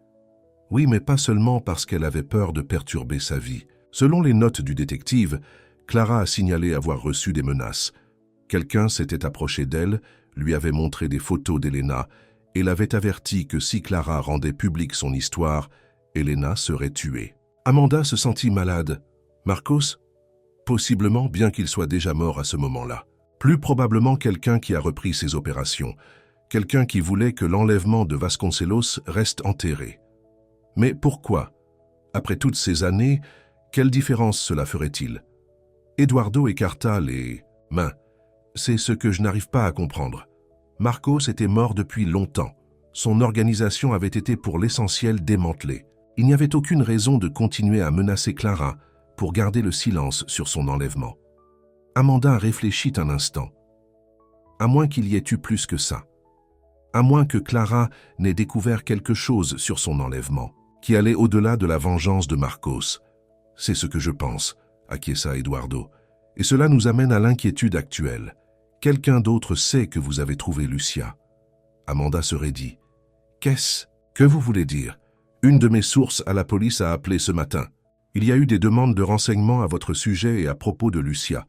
Oui, mais pas seulement parce qu'elle avait peur de perturber sa vie. Selon les notes du détective, Clara a signalé avoir reçu des menaces. Quelqu'un s'était approché d'elle, lui avait montré des photos d'Elena et l'avait averti que si Clara rendait publique son histoire, Elena serait tuée. Amanda se sentit malade. Marcos? Possiblement, bien qu'il soit déjà mort à ce moment-là. Plus probablement quelqu'un qui a repris ses opérations. Quelqu'un qui voulait que l'enlèvement de Vasconcelos reste enterré. Mais pourquoi? Après toutes ces années, quelle différence cela ferait-il? Eduardo écarta les mains. C'est ce que je n'arrive pas à comprendre. Marcos était mort depuis longtemps. Son organisation avait été pour l'essentiel démantelée. Il n'y avait aucune raison de continuer à menacer Clara pour garder le silence sur son enlèvement. Amanda réfléchit un instant. À moins qu'il y ait eu plus que ça. À moins que Clara n'ait découvert quelque chose sur son enlèvement, qui allait au-delà de la vengeance de Marcos. C'est ce que je pense, acquiesça Eduardo. Et cela nous amène à l'inquiétude actuelle. Quelqu'un d'autre sait que vous avez trouvé Lucia. Amanda se raidit. Qu'est-ce que vous voulez dire? Une de mes sources à la police a appelé ce matin. Il y a eu des demandes de renseignements à votre sujet et à propos de Lucia.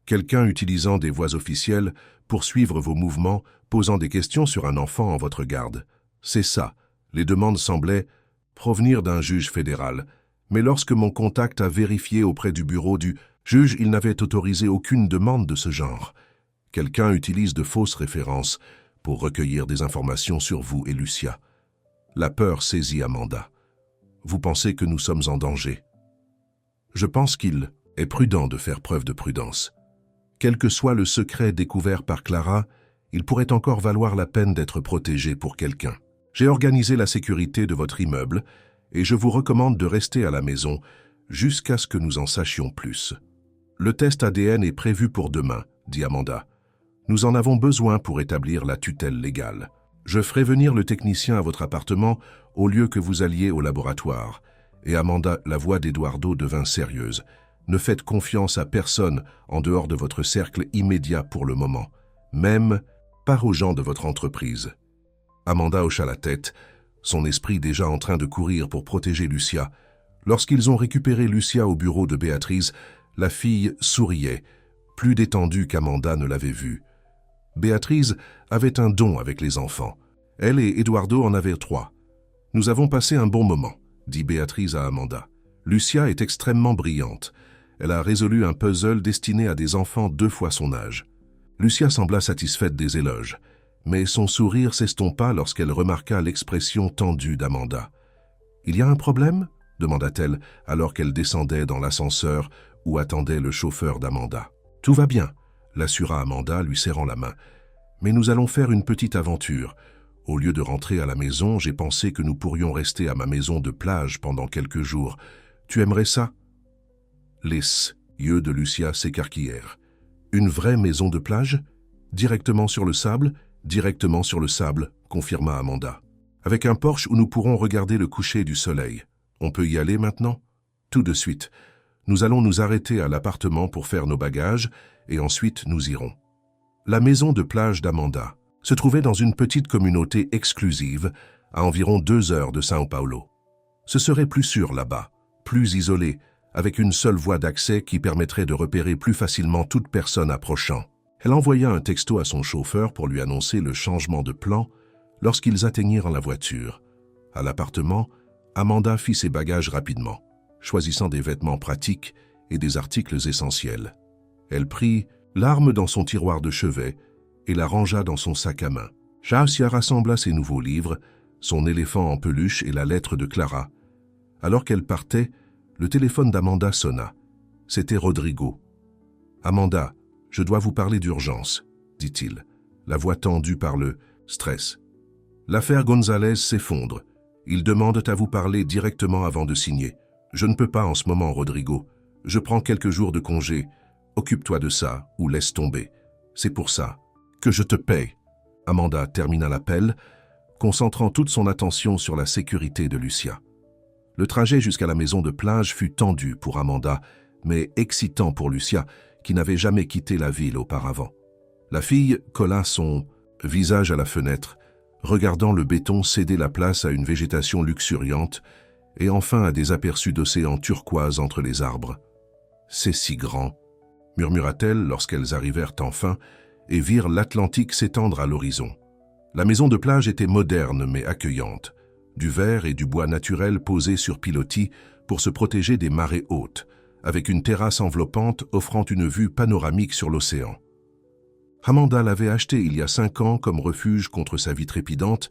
Quelqu'un utilisant des voies officielles pour suivre vos mouvements, posant des questions sur un enfant en votre garde. C'est ça. Les demandes semblaient provenir d'un juge fédéral. Mais lorsque mon contact a vérifié auprès du bureau du juge, il n'avait autorisé aucune demande de ce genre. Quelqu'un utilise de fausses références pour recueillir des informations sur vous et Lucia. La peur saisit Amanda. Vous pensez que nous sommes en danger? Je pense qu'il est prudent de faire preuve de prudence. Quel que soit le secret découvert par Clara, il pourrait encore valoir la peine d'être protégé pour quelqu'un. J'ai organisé la sécurité de votre immeuble et je vous recommande de rester à la maison jusqu'à ce que nous en sachions plus. Le test ADN est prévu pour demain, dit Amanda. Nous en avons besoin pour établir la tutelle légale. Je ferai venir le technicien à votre appartement au lieu que vous alliez au laboratoire. Et Amanda, la voix d'Eduardo devint sérieuse. Ne faites confiance à personne en dehors de votre cercle immédiat pour le moment. Même pas aux gens de votre entreprise. Amanda hocha la tête, son esprit déjà en train de courir pour protéger Lucia. Lorsqu'ils ont récupéré Lucia au bureau de Béatrice, la fille souriait, plus détendue qu'Amanda ne l'avait vue. Béatrice avait un don avec les enfants. Elle et Eduardo en avaient 3. Nous avons passé un bon moment, dit Béatrice à Amanda. Lucia est extrêmement brillante. Elle a résolu un puzzle destiné à des enfants 2 fois son âge. Lucia sembla satisfaite des éloges, mais son sourire s'estompa lorsqu'elle remarqua l'expression tendue d'Amanda. « Il y a un problème ?» demanda-t-elle alors qu'elle descendait dans l'ascenseur où attendait le chauffeur d'Amanda. « Tout va bien », l'assura Amanda, lui serrant la main. « Mais nous allons faire une petite aventure. Au lieu de rentrer à la maison, j'ai pensé que nous pourrions rester à ma maison de plage pendant quelques jours. Tu aimerais ça ?» Les yeux de Lucia s'écarquillèrent. « Une vraie maison de plage? Directement sur le sable ?»« Directement sur le sable, » confirma Amanda. « Avec un porche où nous pourrons regarder le coucher du soleil. On peut y aller maintenant ?»« Tout de suite. Nous allons nous arrêter à l'appartement pour faire nos bagages et ensuite nous irons. » La maison de plage d'Amanda se trouvait dans une petite communauté exclusive à environ 2 heures de São Paulo. Ce serait plus sûr là-bas, plus isolé, avec une seule voie d'accès qui permettrait de repérer plus facilement toute personne approchant. Elle envoya un texto à son chauffeur pour lui annoncer le changement de plan lorsqu'ils atteignirent la voiture. À l'appartement, Amanda fit ses bagages rapidement, choisissant des vêtements pratiques et des articles essentiels. Elle prit l'arme dans son tiroir de chevet et la rangea dans son sac à main. Jasia rassembla ses nouveaux livres, son éléphant en peluche et la lettre de Clara. Alors qu'elle partait, le téléphone d'Amanda sonna. C'était Rodrigo. « Amanda, je dois vous parler d'urgence, » dit-il, la voix tendue par le stress. « L'affaire Gonzalez s'effondre. Ils demandent à vous parler directement avant de signer. Je ne peux pas en ce moment, Rodrigo. Je prends quelques jours de congé. Occupe-toi de ça ou laisse tomber. C'est pour ça que je te paye. » Amanda termina l'appel, concentrant toute son attention sur la sécurité de Lucia. Le trajet jusqu'à la maison de plage fut tendu pour Amanda, mais excitant pour Lucia, qui n'avait jamais quitté la ville auparavant. La fille colla son visage à la fenêtre, regardant le béton céder la place à une végétation luxuriante et enfin à des aperçus d'océan turquoise entre les arbres. « C'est si grand », murmura-t-elle lorsqu'elles arrivèrent enfin et virent l'Atlantique s'étendre à l'horizon. La maison de plage était moderne mais accueillante, du verre et du bois naturel posés sur pilotis pour se protéger des marées hautes, avec une terrasse enveloppante offrant une vue panoramique sur l'océan. Amanda l'avait acheté il y a 5 ans comme refuge contre sa vie trépidante,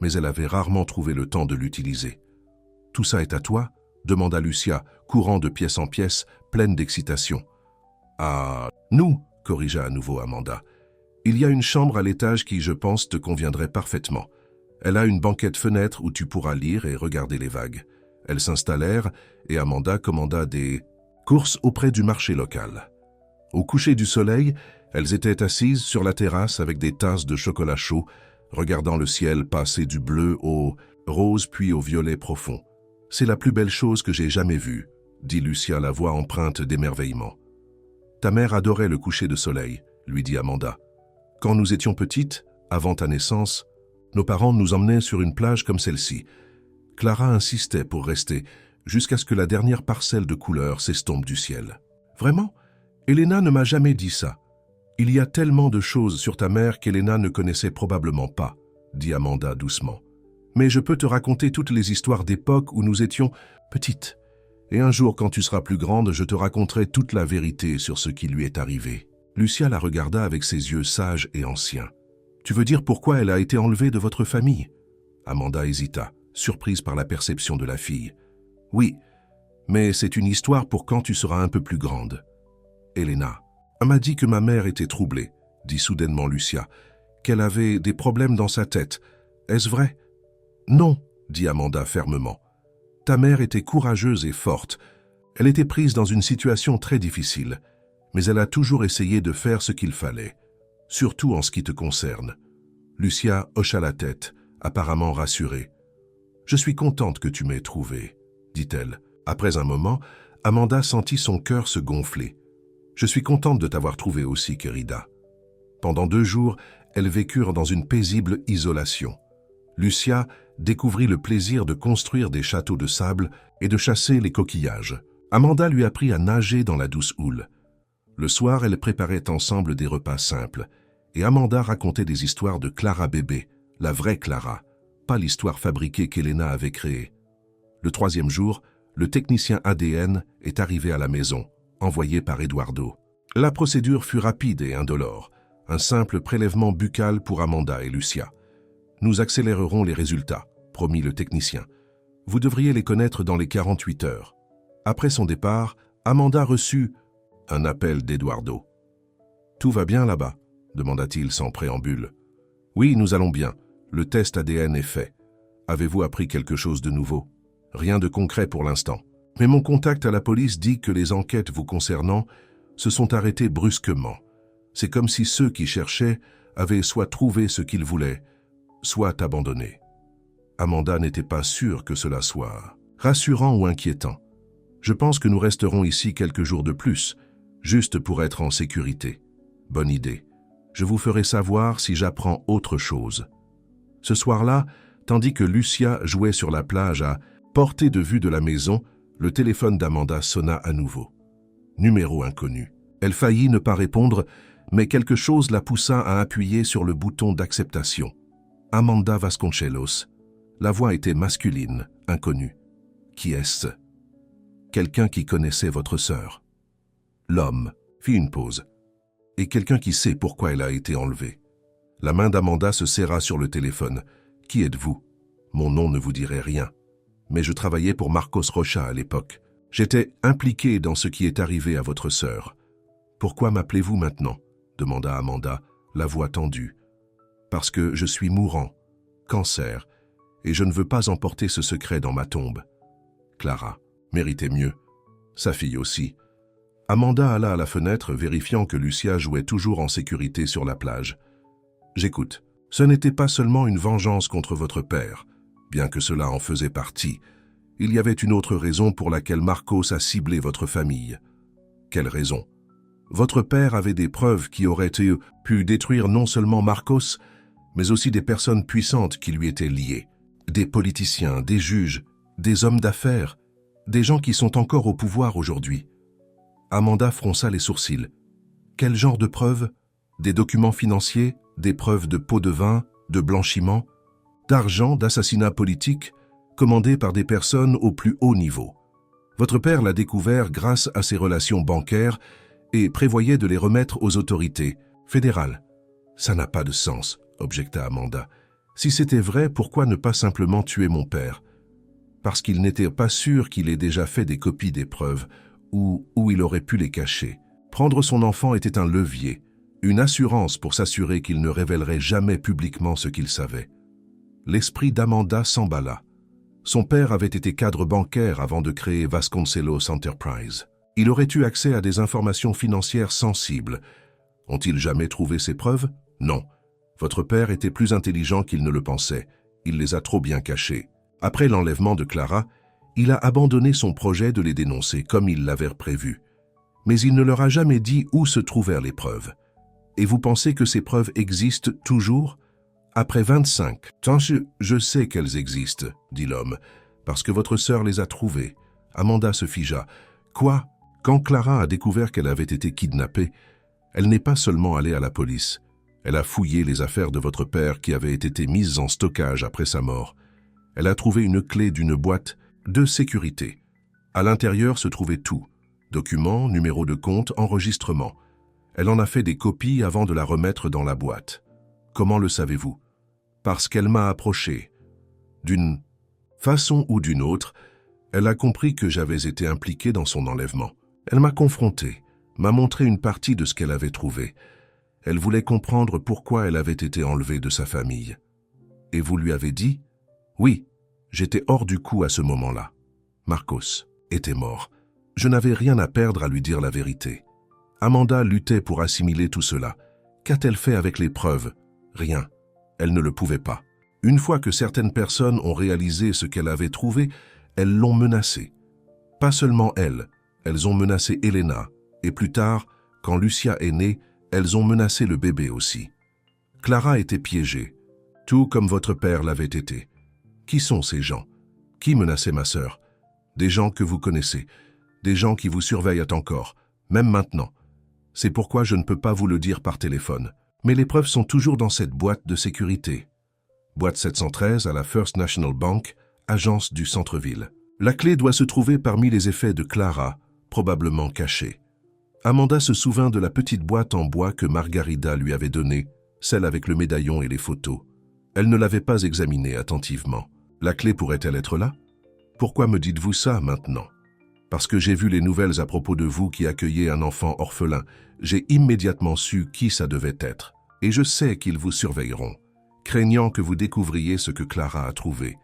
mais elle avait rarement trouvé le temps de l'utiliser. « Tout ça est à toi ?» demanda Lucia, courant de pièce en pièce, pleine d'excitation. « Ah, nous !» corrigea à nouveau Amanda. « Il y a une chambre à l'étage qui, je pense, te conviendrait parfaitement. Elle a une banquette fenêtre où tu pourras lire et regarder les vagues. » Elles s'installèrent et Amanda commanda des courses auprès du marché local. Au coucher du soleil, elles étaient assises sur la terrasse avec des tasses de chocolat chaud, regardant le ciel passer du bleu au rose puis au violet profond. « C'est la plus belle chose que j'ai jamais vue, » dit Lucia, la voix empreinte d'émerveillement. « Ta mère adorait le coucher de soleil, » lui dit Amanda. « Quand nous étions petites, avant ta naissance, nos parents nous emmenaient sur une plage comme celle-ci. Clara insistait pour rester, jusqu'à ce que la dernière parcelle de couleur s'estompe du ciel. « Vraiment ? Elena ne m'a jamais dit ça. Il y a tellement de choses sur ta mère qu'Elena ne connaissait probablement pas, » dit Amanda doucement. « Mais je peux te raconter toutes les histoires d'époque où nous étions petites. Et un jour, quand tu seras plus grande, je te raconterai toute la vérité sur ce qui lui est arrivé. » Lucia la regarda avec ses yeux sages et anciens. « Tu veux dire pourquoi elle a été enlevée de votre famille ?» Amanda hésita, surprise par la perception de la fille. « Oui, mais c'est une histoire pour quand tu seras un peu plus grande. » Elena m'a dit que ma mère était troublée, dit soudainement Lucia, qu'elle avait des problèmes dans sa tête. Est-ce vrai? Non, dit Amanda fermement. Ta mère était courageuse et forte. Elle était prise dans une situation très difficile, mais elle a toujours essayé de faire ce qu'il fallait, surtout en ce qui te concerne. Lucia hocha la tête, apparemment rassurée. Je suis contente que tu m'aies trouvée, dit-elle. Après un moment, Amanda sentit son cœur se gonfler. Je suis contente de t'avoir trouvé aussi, querida. Pendant 2 jours, elles vécurent dans une paisible isolation. Lucia découvrit le plaisir de construire des châteaux de sable et de chasser les coquillages. Amanda lui apprit à nager dans la douce houle. Le soir, elles préparaient ensemble des repas simples, et Amanda racontait des histoires de Clara bébé, la vraie Clara, pas l'histoire fabriquée qu'Elena avait créée. Le 3e jour, le technicien ADN est arrivé à la maison, envoyé par Eduardo. La procédure fut rapide et indolore, un simple prélèvement buccal pour Amanda et Lucia. Nous accélérerons les résultats, promit le technicien. Vous devriez les connaître dans les 48 heures. Après son départ, Amanda reçut un appel d'Eduardo. « Tout va bien là-bas » demanda-t-il sans préambule. « Oui, nous allons bien. Le test ADN est fait. Avez-vous appris quelque chose de nouveau ? Rien de concret pour l'instant. Mais mon contact à la police dit que les enquêtes vous concernant se sont arrêtées brusquement. C'est comme si ceux qui cherchaient avaient soit trouvé ce qu'ils voulaient, soit abandonné. » Amanda n'était pas sûre que cela soit rassurant ou inquiétant. « Je pense que nous resterons ici quelques jours de plus, juste pour être en sécurité. Bonne idée. Je vous ferai savoir si j'apprends autre chose. » Ce soir-là, tandis que Lucia jouait sur la plage à portée de vue de la maison, le téléphone d'Amanda sonna à nouveau. Numéro inconnu. Elle faillit ne pas répondre, mais quelque chose la poussa à appuyer sur le bouton d'acceptation. Amanda Vasconcelos. La voix était masculine, inconnue. Qui est-ce? Quelqu'un qui connaissait votre sœur. L'homme fit une pause. Et quelqu'un qui sait pourquoi elle a été enlevée. La main d'Amanda se serra sur le téléphone. Qui êtes-vous? Mon nom ne vous dirait rien. Mais je travaillais pour Marcos Rocha à l'époque. J'étais impliqué dans ce qui est arrivé à votre sœur. Pourquoi m'appelez-vous maintenant? Demanda Amanda, la voix tendue. Parce que je suis mourant, cancer, et je ne veux pas emporter ce secret dans ma tombe. Clara méritait mieux. Sa fille aussi. Amanda alla à la fenêtre, vérifiant que Lucia jouait toujours en sécurité sur la plage. J'écoute. Ce n'était pas seulement une vengeance contre votre père, bien que cela en faisait partie. Il y avait une autre raison pour laquelle Marcos a ciblé votre famille. Quelle raison? Votre père avait des preuves qui auraient pu détruire non seulement Marcos, mais aussi des personnes puissantes qui lui étaient liées. Des politiciens, des juges, des hommes d'affaires, des gens qui sont encore au pouvoir aujourd'hui. Amanda fronça les sourcils. Quel genre de preuves? Des documents financiers, des preuves de pots de vin, de blanchiment, d'argent, d'assassinat politique, commandés par des personnes au plus haut niveau. Votre père l'a découvert grâce à ses relations bancaires et prévoyait de les remettre aux autorités fédérales. Ça n'a pas de sens, objecta Amanda. Si c'était vrai, pourquoi ne pas simplement tuer mon père? Parce qu'il n'était pas sûr qu'il ait déjà fait des copies des preuves ou où il aurait pu les cacher. Prendre son enfant était un levier, une assurance pour s'assurer qu'il ne révélerait jamais publiquement ce qu'il savait. L'esprit d'Amanda s'emballa. Son père avait été cadre bancaire avant de créer Vasconcelos Enterprise. Il aurait eu accès à des informations financières sensibles. Ont-ils jamais trouvé ces preuves? Non. Votre père était plus intelligent qu'il ne le pensait. Il les a trop bien cachées. Après l'enlèvement de Clara, il a abandonné son projet de les dénoncer comme il l'avait prévu. Mais il ne leur a jamais dit où se trouvèrent les preuves. Et vous pensez que ces preuves existent toujours? Après 25 ans, je sais qu'elles existent, dit l'homme, parce que votre sœur les a trouvées. Amanda se figea. Quoi? Quand Clara a découvert qu'elle avait été kidnappée, elle n'est pas seulement allée à la police. Elle a fouillé les affaires de votre père qui avaient été mises en stockage après sa mort. Elle a trouvé une clé d'une boîte de sécurité. À l'intérieur se trouvait tout. Documents, numéros de compte, enregistrements. Elle en a fait des copies avant de la remettre dans la boîte. Comment le savez-vous? Parce qu'elle m'a approché. D'une façon ou d'une autre, elle a compris que j'avais été impliqué dans son enlèvement. Elle m'a confronté, m'a montré une partie de ce qu'elle avait trouvé. Elle voulait comprendre pourquoi elle avait été enlevée de sa famille. Et vous lui avez dit? Oui, j'étais hors du coup à ce moment-là. Marcos était mort. Je n'avais rien à perdre à lui dire la vérité. Amanda luttait pour assimiler tout cela. Qu'a-t-elle fait avec les preuves? Rien. Elle ne le pouvait pas. Une fois que certaines personnes ont réalisé ce qu'elle avait trouvé, elles l'ont menacée. Pas seulement elle, elles ont menacé Elena, et plus tard, quand Lucia est née, elles ont menacé le bébé aussi. Clara était piégée, tout comme votre père l'avait été. Qui sont ces gens? Qui menaçait ma sœur? Des gens que vous connaissez, des gens qui vous surveillent encore, même maintenant. C'est pourquoi je ne peux pas vous le dire par téléphone. Mais les preuves sont toujours dans cette boîte de sécurité. Boîte 713 à la First National Bank, agence du centre-ville. La clé doit se trouver parmi les effets de Clara, probablement cachés. Amanda se souvint de la petite boîte en bois que Margarida lui avait donnée, celle avec le médaillon et les photos. Elle ne l'avait pas examinée attentivement. La clé pourrait-elle être là? Pourquoi me dites-vous ça maintenant? Parce que j'ai vu les nouvelles à propos de vous qui accueillez un enfant orphelin. J'ai immédiatement su qui ça devait être. Et je sais qu'ils vous surveilleront, craignant que vous découvriez ce que Clara a trouvé.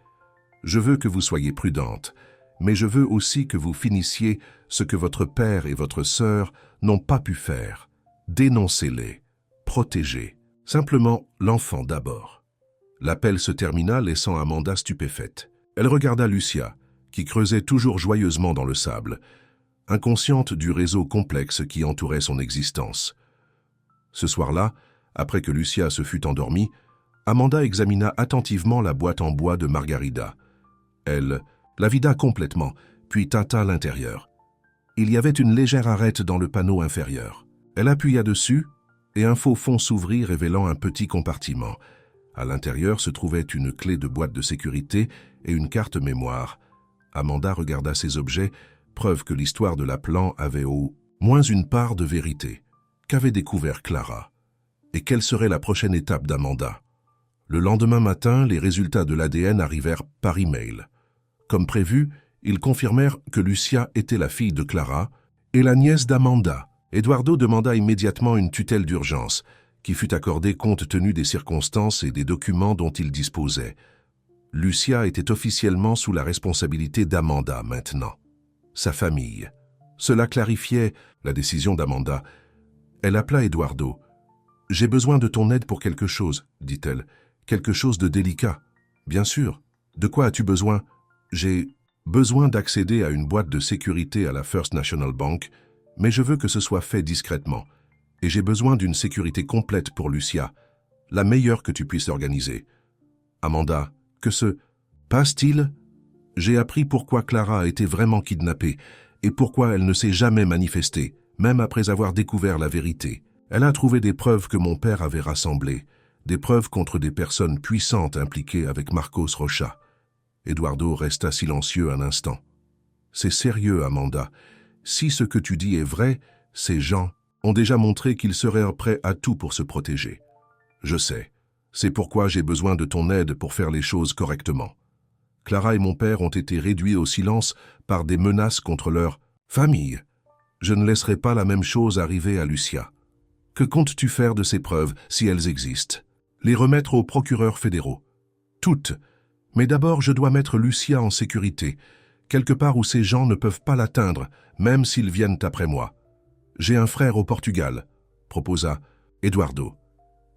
Je veux que vous soyez prudente, mais je veux aussi que vous finissiez ce que votre père et votre sœur n'ont pas pu faire. Dénoncez-les, protégez. Simplement l'enfant d'abord. L'appel se termina, laissant Amanda stupéfaite. Elle regarda Lucia, qui creusait toujours joyeusement dans le sable, inconsciente du réseau complexe qui entourait son existence. Ce soir-là, Après que Lucia se fut endormie, Amanda examina attentivement la boîte en bois de Margarida. Elle la vida complètement, puis tâta l'intérieur. Il y avait une légère arête dans le panneau inférieur. Elle appuya dessus, et un faux fond s'ouvrit révélant un petit compartiment. À l'intérieur se trouvait une clé de boîte de sécurité et une carte mémoire. Amanda regarda ces objets, preuve que l'histoire de l'appelant avait au moins une part de vérité. Qu'avait découvert Clara? Et quelle serait la prochaine étape d'Amanda? Le lendemain matin, les résultats de l'ADN arrivèrent par email. Comme prévu, ils confirmèrent que Lucia était la fille de Clara et la nièce d'Amanda. Eduardo demanda immédiatement une tutelle d'urgence, qui fut accordée compte tenu des circonstances et des documents dont il disposait. Lucia était officiellement sous la responsabilité d'Amanda maintenant. Sa famille. Cela clarifiait la décision d'Amanda. Elle appela Eduardo. « J'ai besoin de ton aide pour quelque chose, dit-elle. Quelque chose de délicat. Bien sûr. De quoi as-tu besoin? J'ai besoin d'accéder à une boîte de sécurité à la First National Bank, mais je veux que ce soit fait discrètement. Et j'ai besoin d'une sécurité complète pour Lucia, la meilleure que tu puisses organiser. Amanda, que se passe-t-il? J'ai appris pourquoi Clara a été vraiment kidnappée et pourquoi elle ne s'est jamais manifestée, même après avoir découvert la vérité. Elle a trouvé des preuves que mon père avait rassemblées, des preuves contre des personnes puissantes impliquées avec Marcos Rocha. Eduardo resta silencieux un instant. C'est sérieux, Amanda. Si ce que tu dis est vrai, ces gens ont déjà montré qu'ils seraient prêts à tout pour se protéger. Je sais. C'est pourquoi j'ai besoin de ton aide pour faire les choses correctement. Clara et mon père ont été réduits au silence par des menaces contre leur famille. Je ne laisserai pas la même chose arriver à Lucia. Que comptes-tu faire de ces preuves, si elles existent? Les remettre aux procureurs fédéraux. Toutes. Mais d'abord, je dois mettre Lucia en sécurité, quelque part où ces gens ne peuvent pas l'atteindre, même s'ils viennent après moi. J'ai un frère au Portugal, proposa Eduardo.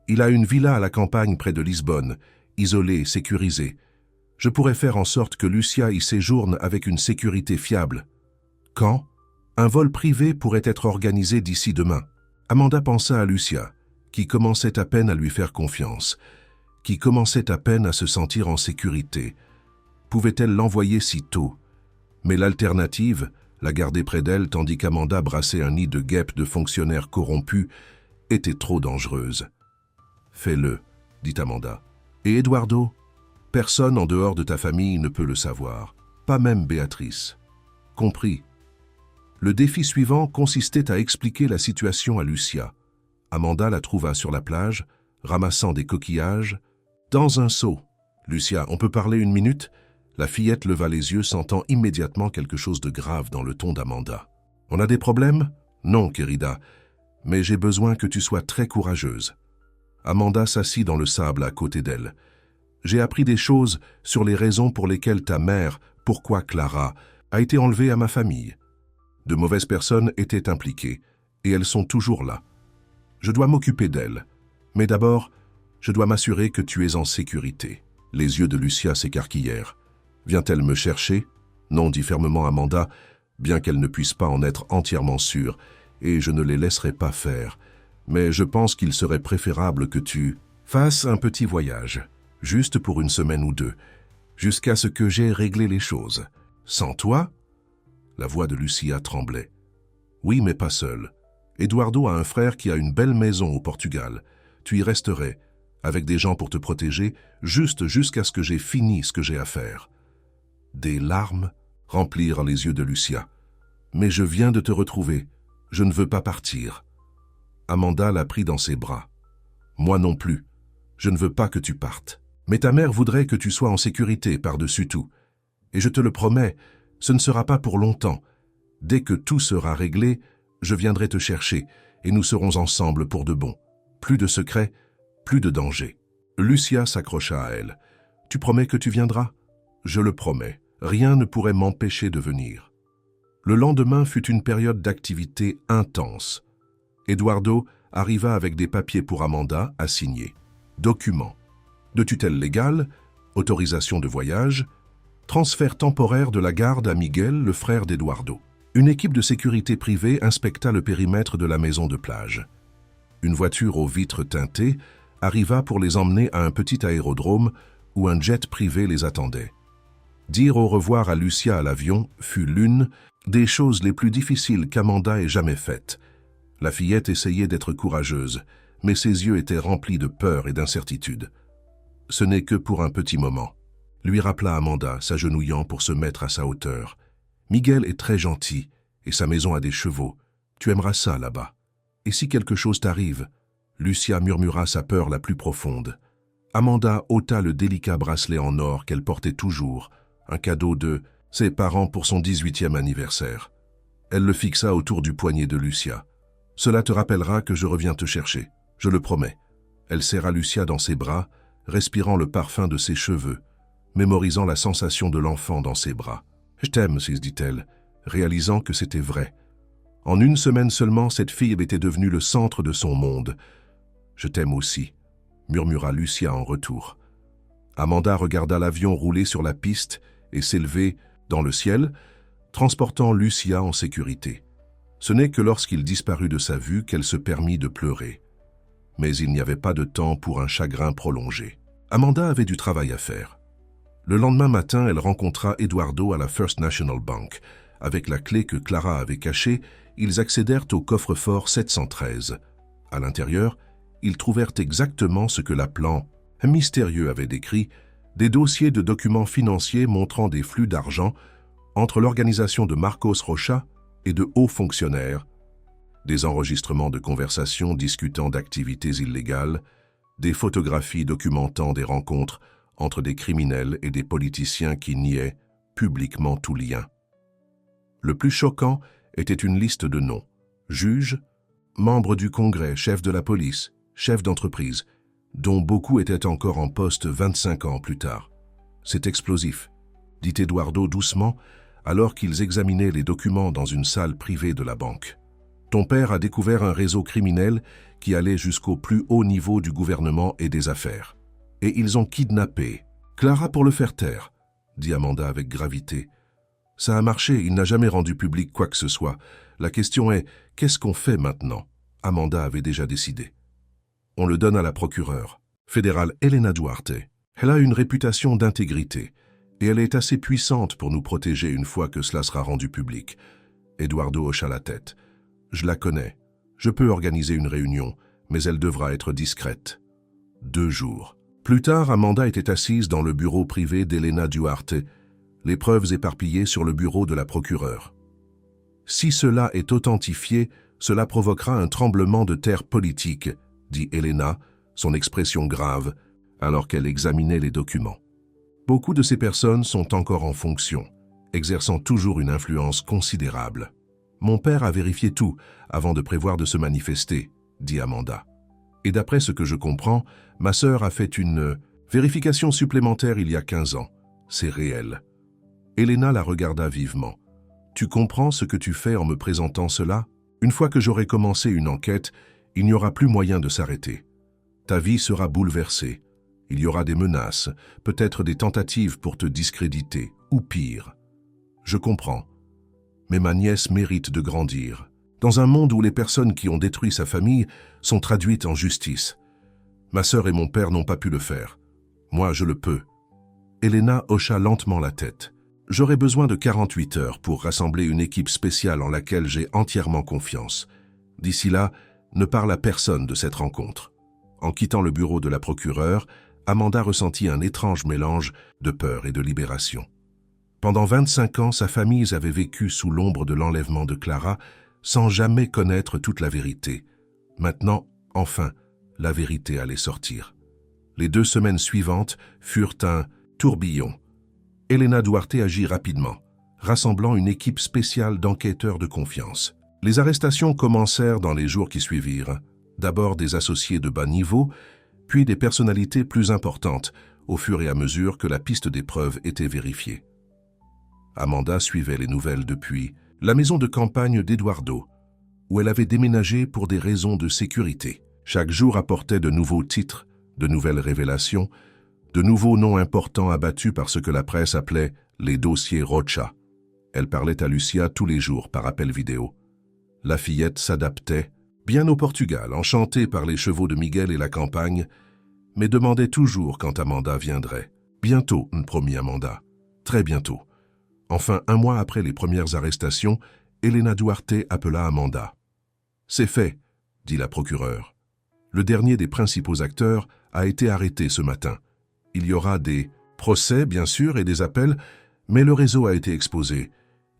Il a une villa à la campagne près de Lisbonne, isolée, sécurisée. Je pourrais faire en sorte que Lucia y séjourne avec une sécurité fiable. Quand? Un vol privé pourrait être organisé d'ici demain. Amanda pensa à Lucia, qui commençait à peine à lui faire confiance, qui commençait à peine à se sentir en sécurité. Pouvait-elle l'envoyer si tôt? Mais l'alternative, la garder près d'elle tandis qu'Amanda brassait un nid de guêpes de fonctionnaires corrompus, était trop dangereuse. « Fais-le, dit Amanda. Et Eduardo? Personne en dehors de ta famille ne peut le savoir, pas même Béatrice. Compris. Le défi suivant consistait à expliquer la situation à Lucia. Amanda la trouva sur la plage, ramassant des coquillages, dans un seau. « Lucia, on peut parler une minute ?» La fillette leva les yeux, sentant immédiatement quelque chose de grave dans le ton d'Amanda. « On a des problèmes? Non, querida, mais j'ai besoin que tu sois très courageuse. » Amanda s'assit dans le sable à côté d'elle. « J'ai appris des choses sur les raisons pour lesquelles ta mère, pourquoi Clara, a été enlevée à ma famille. De mauvaises personnes étaient impliquées, et elles sont toujours là. Je dois m'occuper d'elles, mais d'abord, je dois m'assurer que tu es en sécurité. » Les yeux de Lucia s'écarquillèrent. « Vient-elle me chercher? » Non, dit fermement Amanda, bien qu'elle ne puisse pas en être entièrement sûre, et je ne les laisserai pas faire. Mais je pense qu'il serait préférable que tu fasses un petit voyage, juste pour une semaine ou deux, jusqu'à ce que j'aie réglé les choses. Sans toi? La voix de Lucia tremblait. Oui, mais pas seule. Eduardo a un frère qui a une belle maison au Portugal. Tu y resterais, avec des gens pour te protéger, juste jusqu'à ce que j'ai fini ce que j'ai à faire. Des larmes remplirent les yeux de Lucia. Mais je viens de te retrouver. Je ne veux pas partir. Amanda la prit dans ses bras. Moi non plus. Je ne veux pas que tu partes. Mais ta mère voudrait que tu sois en sécurité par-dessus tout. Et je te le promets, ce ne sera pas pour longtemps. Dès que tout sera réglé, je viendrai te chercher et nous serons ensemble pour de bon. Plus de secrets, plus de danger. Lucia s'accrocha à elle. Tu promets que tu viendras? Je le promets. Rien ne pourrait m'empêcher de venir. Le lendemain fut une période d'activité intense. Eduardo arriva avec des papiers pour Amanda à signer. Documents. De tutelle légale, autorisation de voyage, transfert temporaire de la garde à Miguel, le frère d'Eduardo. Une équipe de sécurité privée inspecta le périmètre de la maison de plage. Une voiture aux vitres teintées arriva pour les emmener à un petit aérodrome où un jet privé les attendait. Dire au revoir à Lucia à l'avion fut l'une des choses les plus difficiles qu'Amanda ait jamais faites. La fillette essayait d'être courageuse, mais ses yeux étaient remplis de peur et d'incertitude. Ce n'est que pour un petit moment, lui rappela Amanda, s'agenouillant pour se mettre à sa hauteur. Miguel est très gentil, et sa maison a des chevaux. Tu aimeras ça là-bas. Et si quelque chose t'arrive? Lucia murmura sa peur la plus profonde. Amanda ôta le délicat bracelet en or qu'elle portait toujours, un cadeau de ses parents pour son 18e anniversaire. Elle le fixa autour du poignet de Lucia. « Cela te rappellera que je reviens te chercher, je le promets. » Elle serra Lucia dans ses bras, respirant le parfum de ses cheveux, mémorisant la sensation de l'enfant dans ses bras. « Je t'aime, se dit-elle, réalisant que c'était vrai. En une semaine seulement, cette fille était devenue le centre de son monde. « Je t'aime aussi, » murmura Lucia en retour. Amanda regarda l'avion rouler sur la piste et s'élever dans le ciel, transportant Lucia en sécurité. Ce n'est que lorsqu'il disparut de sa vue qu'elle se permit de pleurer. Mais il n'y avait pas de temps pour un chagrin prolongé. Amanda avait du travail à faire. Le lendemain matin, elle rencontra Eduardo à la First National Bank. Avec la clé que Clara avait cachée, ils accédèrent au coffre-fort 713. À l'intérieur, ils trouvèrent exactement ce que l'appelant mystérieux avait décrit, des dossiers de documents financiers montrant des flux d'argent entre l'organisation de Marcos Rocha et de hauts fonctionnaires, des enregistrements de conversations discutant d'activités illégales, des photographies documentant des rencontres entre des criminels et des politiciens qui niaient publiquement tout lien. Le plus choquant était une liste de noms: juges, membres du Congrès, chefs de la police, chefs d'entreprise, dont beaucoup étaient encore en poste 25 ans plus tard. « C'est explosif », dit Eduardo doucement, alors qu'ils examinaient les documents dans une salle privée de la banque. « Ton père a découvert un réseau criminel qui allait jusqu'au plus haut niveau du gouvernement et des affaires. Et ils ont kidnappé Clara pour le faire taire, » dit Amanda avec gravité. « Ça a marché, il n'a jamais rendu public quoi que ce soit. La question est, qu'est-ce qu'on fait maintenant ?» Amanda avait déjà décidé. « On le donne à la procureure fédérale Elena Duarte. Elle a une réputation d'intégrité, et elle est assez puissante pour nous protéger une fois que cela sera rendu public. » Eduardo hocha la tête. « Je la connais. Je peux organiser une réunion, mais elle devra être discrète. » 2 jours. Plus tard, Amanda était assise dans le bureau privé d'Elena Duarte, les preuves éparpillées sur le bureau de la procureure. « Si cela est authentifié, cela provoquera un tremblement de terre politique, » dit Elena, son expression grave, alors qu'elle examinait les documents. « Beaucoup de ces personnes sont encore en fonction, exerçant toujours une influence considérable. Mon père a vérifié tout avant de prévoir de se manifester, » dit Amanda. « Et d'après ce que je comprends, ma sœur a fait une vérification supplémentaire il y a 15 ans. C'est réel. » Elena la regarda vivement. « Tu comprends ce que tu fais en me présentant cela? Une fois que j'aurai commencé une enquête, il n'y aura plus moyen de s'arrêter. Ta vie sera bouleversée. Il y aura des menaces, peut-être des tentatives pour te discréditer, ou pire. Je comprends. Mais ma nièce mérite de grandir, dans un monde où les personnes qui ont détruit sa famille sont traduites en justice. Ma sœur et mon père n'ont pas pu le faire. Moi, je le peux. » Elena hocha lentement la tête. « J'aurai besoin de 48 heures pour rassembler une équipe spéciale en laquelle j'ai entièrement confiance. D'ici là, ne parle à personne de cette rencontre. » En quittant le bureau de la procureure, Amanda ressentit un étrange mélange de peur et de libération. Pendant 25 ans, sa famille avait vécu sous l'ombre de l'enlèvement de Clara, sans jamais connaître toute la vérité. Maintenant, enfin, la vérité allait sortir. Les 2 semaines suivantes furent un tourbillon. Elena Duarte agit rapidement, rassemblant une équipe spéciale d'enquêteurs de confiance. Les arrestations commencèrent dans les jours qui suivirent. D'abord des associés de bas niveau, puis des personnalités plus importantes, au fur et à mesure que la piste des preuves était vérifiée. Amanda suivait les nouvelles depuis la maison de campagne d'Eduardo, où elle avait déménagé pour des raisons de sécurité. Chaque jour apportait de nouveaux titres, de nouvelles révélations, de nouveaux noms importants abattus par ce que la presse appelait les dossiers Rocha. Elle parlait à Lucia tous les jours par appel vidéo. La fillette s'adaptait, Bien au Portugal, enchanté par les chevaux de Miguel et la campagne, mais demandait toujours quand Amanda viendrait. Bientôt, promit Amanda. Très bientôt. Enfin, 1 mois après les premières arrestations, Elena Duarte appela Amanda. « C'est fait », dit la procureure. Le dernier des principaux acteurs a été arrêté ce matin. Il y aura des procès, bien sûr, et des appels, mais le réseau a été exposé.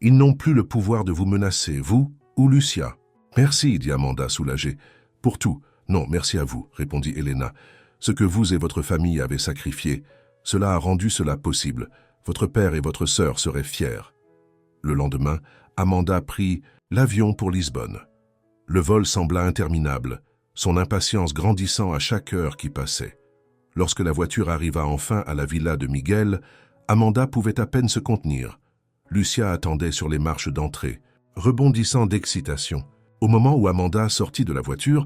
Ils n'ont plus le pouvoir de vous menacer, vous ou Lucia. « Merci, dit Amanda soulagée. « Pour tout. Non, merci à vous, répondit Elena. Ce que vous et votre famille avez sacrifié, cela a rendu cela possible. Votre père et votre sœur seraient fiers. » Le lendemain, Amanda prit l'avion pour Lisbonne. Le vol sembla interminable, son impatience grandissant à chaque heure qui passait. Lorsque la voiture arriva enfin à la villa de Miguel, Amanda pouvait à peine se contenir. Lucia attendait sur les marches d'entrée, rebondissant d'excitation. Au moment où Amanda sortit de la voiture,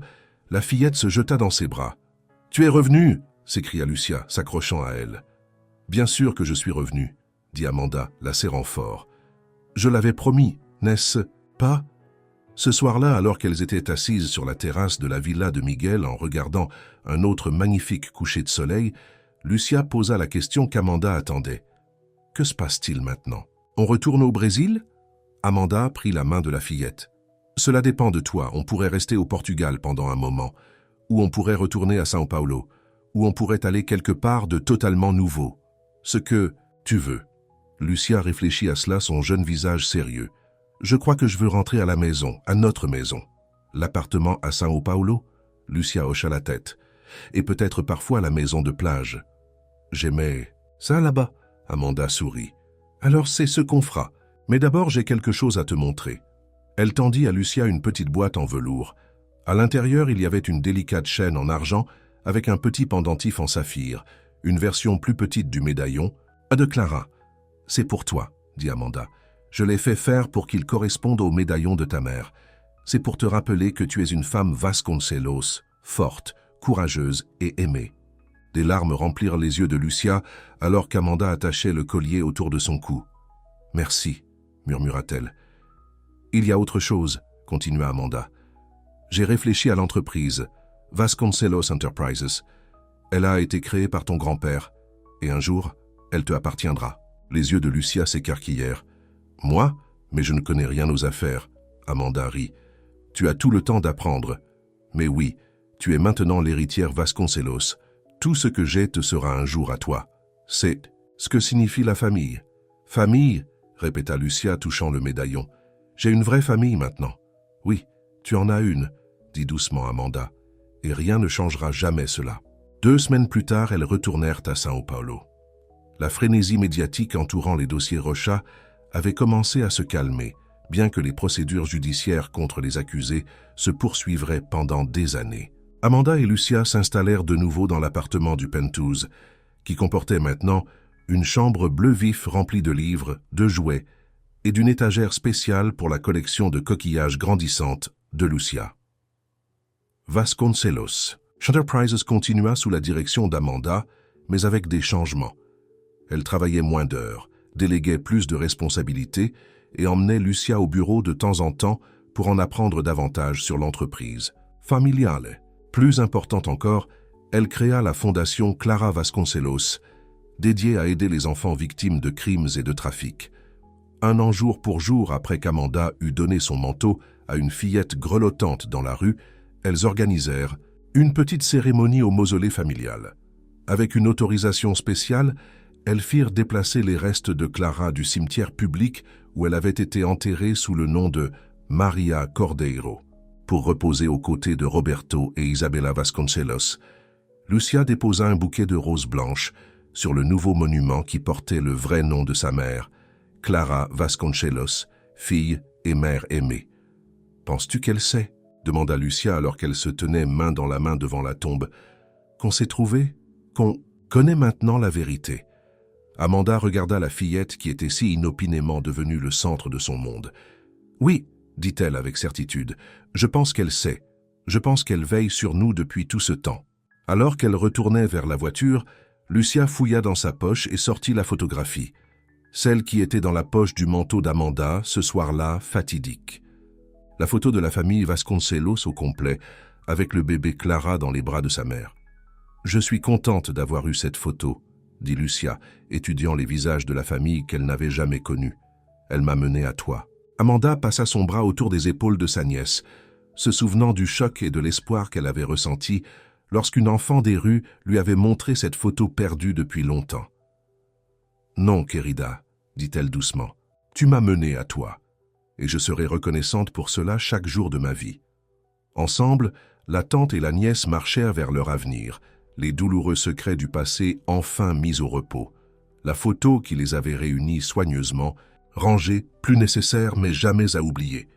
la fillette se jeta dans ses bras. « Tu es revenue !» s'écria Lucia, s'accrochant à elle. « Bien sûr que je suis revenue, » dit Amanda, la serrant fort. « Je l'avais promis, n'est-ce pas ?» Ce soir-là, alors qu'elles étaient assises sur la terrasse de la villa de Miguel en regardant un autre magnifique coucher de soleil, Lucia posa la question qu'Amanda attendait. « Que se passe-t-il maintenant? On retourne au Brésil ?» Amanda prit la main de la fillette. « Cela dépend de toi, on pourrait rester au Portugal pendant un moment, ou on pourrait retourner à São Paulo, ou on pourrait aller quelque part de totalement nouveau. Ce que tu veux. » Lucia réfléchit à cela, son jeune visage sérieux. « Je crois que je veux rentrer à la maison, à notre maison. » « L'appartement à São Paulo ?» Lucia hocha la tête. « Et peut-être parfois la maison de plage. » « J'aimais ça là-bas. » Amanda sourit. « Alors c'est ce qu'on fera. Mais d'abord j'ai quelque chose à te montrer. » Elle tendit à Lucia une petite boîte en velours. À l'intérieur, il y avait une délicate chaîne en argent avec un petit pendentif en saphir, une version plus petite du médaillon. « De Clara. C'est pour toi, » dit Amanda. « Je l'ai fait faire pour qu'il corresponde au médaillon de ta mère. C'est pour te rappeler que tu es une femme Vasconcelos, forte, courageuse et aimée. » Des larmes remplirent les yeux de Lucia alors qu'Amanda attachait le collier autour de son cou. « Merci, » murmura-t-elle. « Il y a autre chose, » continua Amanda. « J'ai réfléchi à l'entreprise, Vasconcelos Enterprises. Elle a été créée par ton grand-père, et un jour, elle te appartiendra. » Les yeux de Lucia s'écarquillèrent. « Moi? Mais je ne connais rien aux affaires. » Amanda rit. « Tu as tout le temps d'apprendre. Mais oui, tu es maintenant l'héritière Vasconcelos. Tout ce que j'ai te sera un jour à toi. C'est ce que signifie la famille. »« Famille ?» répéta Lucia, touchant le médaillon. « J'ai une vraie famille maintenant. »« Oui, tu en as une, » dit doucement Amanda. « Et rien ne changera jamais cela. » 2 semaines plus tard, elles retournèrent à São Paulo. La frénésie médiatique entourant les dossiers Rocha avait commencé à se calmer, bien que les procédures judiciaires contre les accusés se poursuivraient pendant des années. Amanda et Lucia s'installèrent de nouveau dans l'appartement du Penthouse, qui comportait maintenant une chambre bleu vif remplie de livres, de jouets et d'une étagère spéciale pour la collection de coquillages grandissante de Lucia. Vasconcelos. Enterprises continua sous la direction d'Amanda, mais avec des changements. Elle travaillait moins d'heures, déléguait plus de responsabilités et emmenait Lucia au bureau de temps en temps pour en apprendre davantage sur l'entreprise. Familiale. Plus importante encore, elle créa la fondation Clara Vasconcelos, dédiée à aider les enfants victimes de crimes et de trafic. Un an jour pour jour après qu'Amanda eut donné son manteau à une fillette grelottante dans la rue, elles organisèrent une petite cérémonie au mausolée familial. Avec une autorisation spéciale, elles firent déplacer les restes de Clara du cimetière public où elle avait été enterrée sous le nom de Maria Cordeiro, pour reposer aux côtés de Roberto et Isabella Vasconcelos. Lucia déposa un bouquet de roses blanches sur le nouveau monument qui portait le vrai nom de sa mère, Clara Vasconcelos, fille et mère aimée. « Penses-tu qu'elle sait ?» demanda Lucia alors qu'elle se tenait main dans la main devant la tombe. « Qu'on s'est trouvé? Qu'on connaît maintenant la vérité ?» Amanda regarda la fillette qui était si inopinément devenue le centre de son monde. « Oui, » dit-elle avec certitude, « je pense qu'elle sait. Je pense qu'elle veille sur nous depuis tout ce temps. » Alors qu'elle retournait vers la voiture, Lucia fouilla dans sa poche et sortit la photographie. Celle qui était dans la poche du manteau d'Amanda, ce soir-là, fatidique. La photo de la famille Vasconcelos au complet, avec le bébé Clara dans les bras de sa mère. « Je suis contente d'avoir eu cette photo », dit Lucia, étudiant les visages de la famille qu'elle n'avait jamais connue. « Elle m'a menée à toi. » Amanda passa son bras autour des épaules de sa nièce, se souvenant du choc et de l'espoir qu'elle avait ressenti lorsqu'une enfant des rues lui avait montré cette photo perdue depuis longtemps. « Non, Querida, dit-elle doucement, tu m'as menée à toi, et je serai reconnaissante pour cela chaque jour de ma vie. » Ensemble, la tante et la nièce marchèrent vers leur avenir, les douloureux secrets du passé enfin mis au repos. La photo qui les avait réunis soigneusement, rangée, plus nécessaire mais jamais à oublier.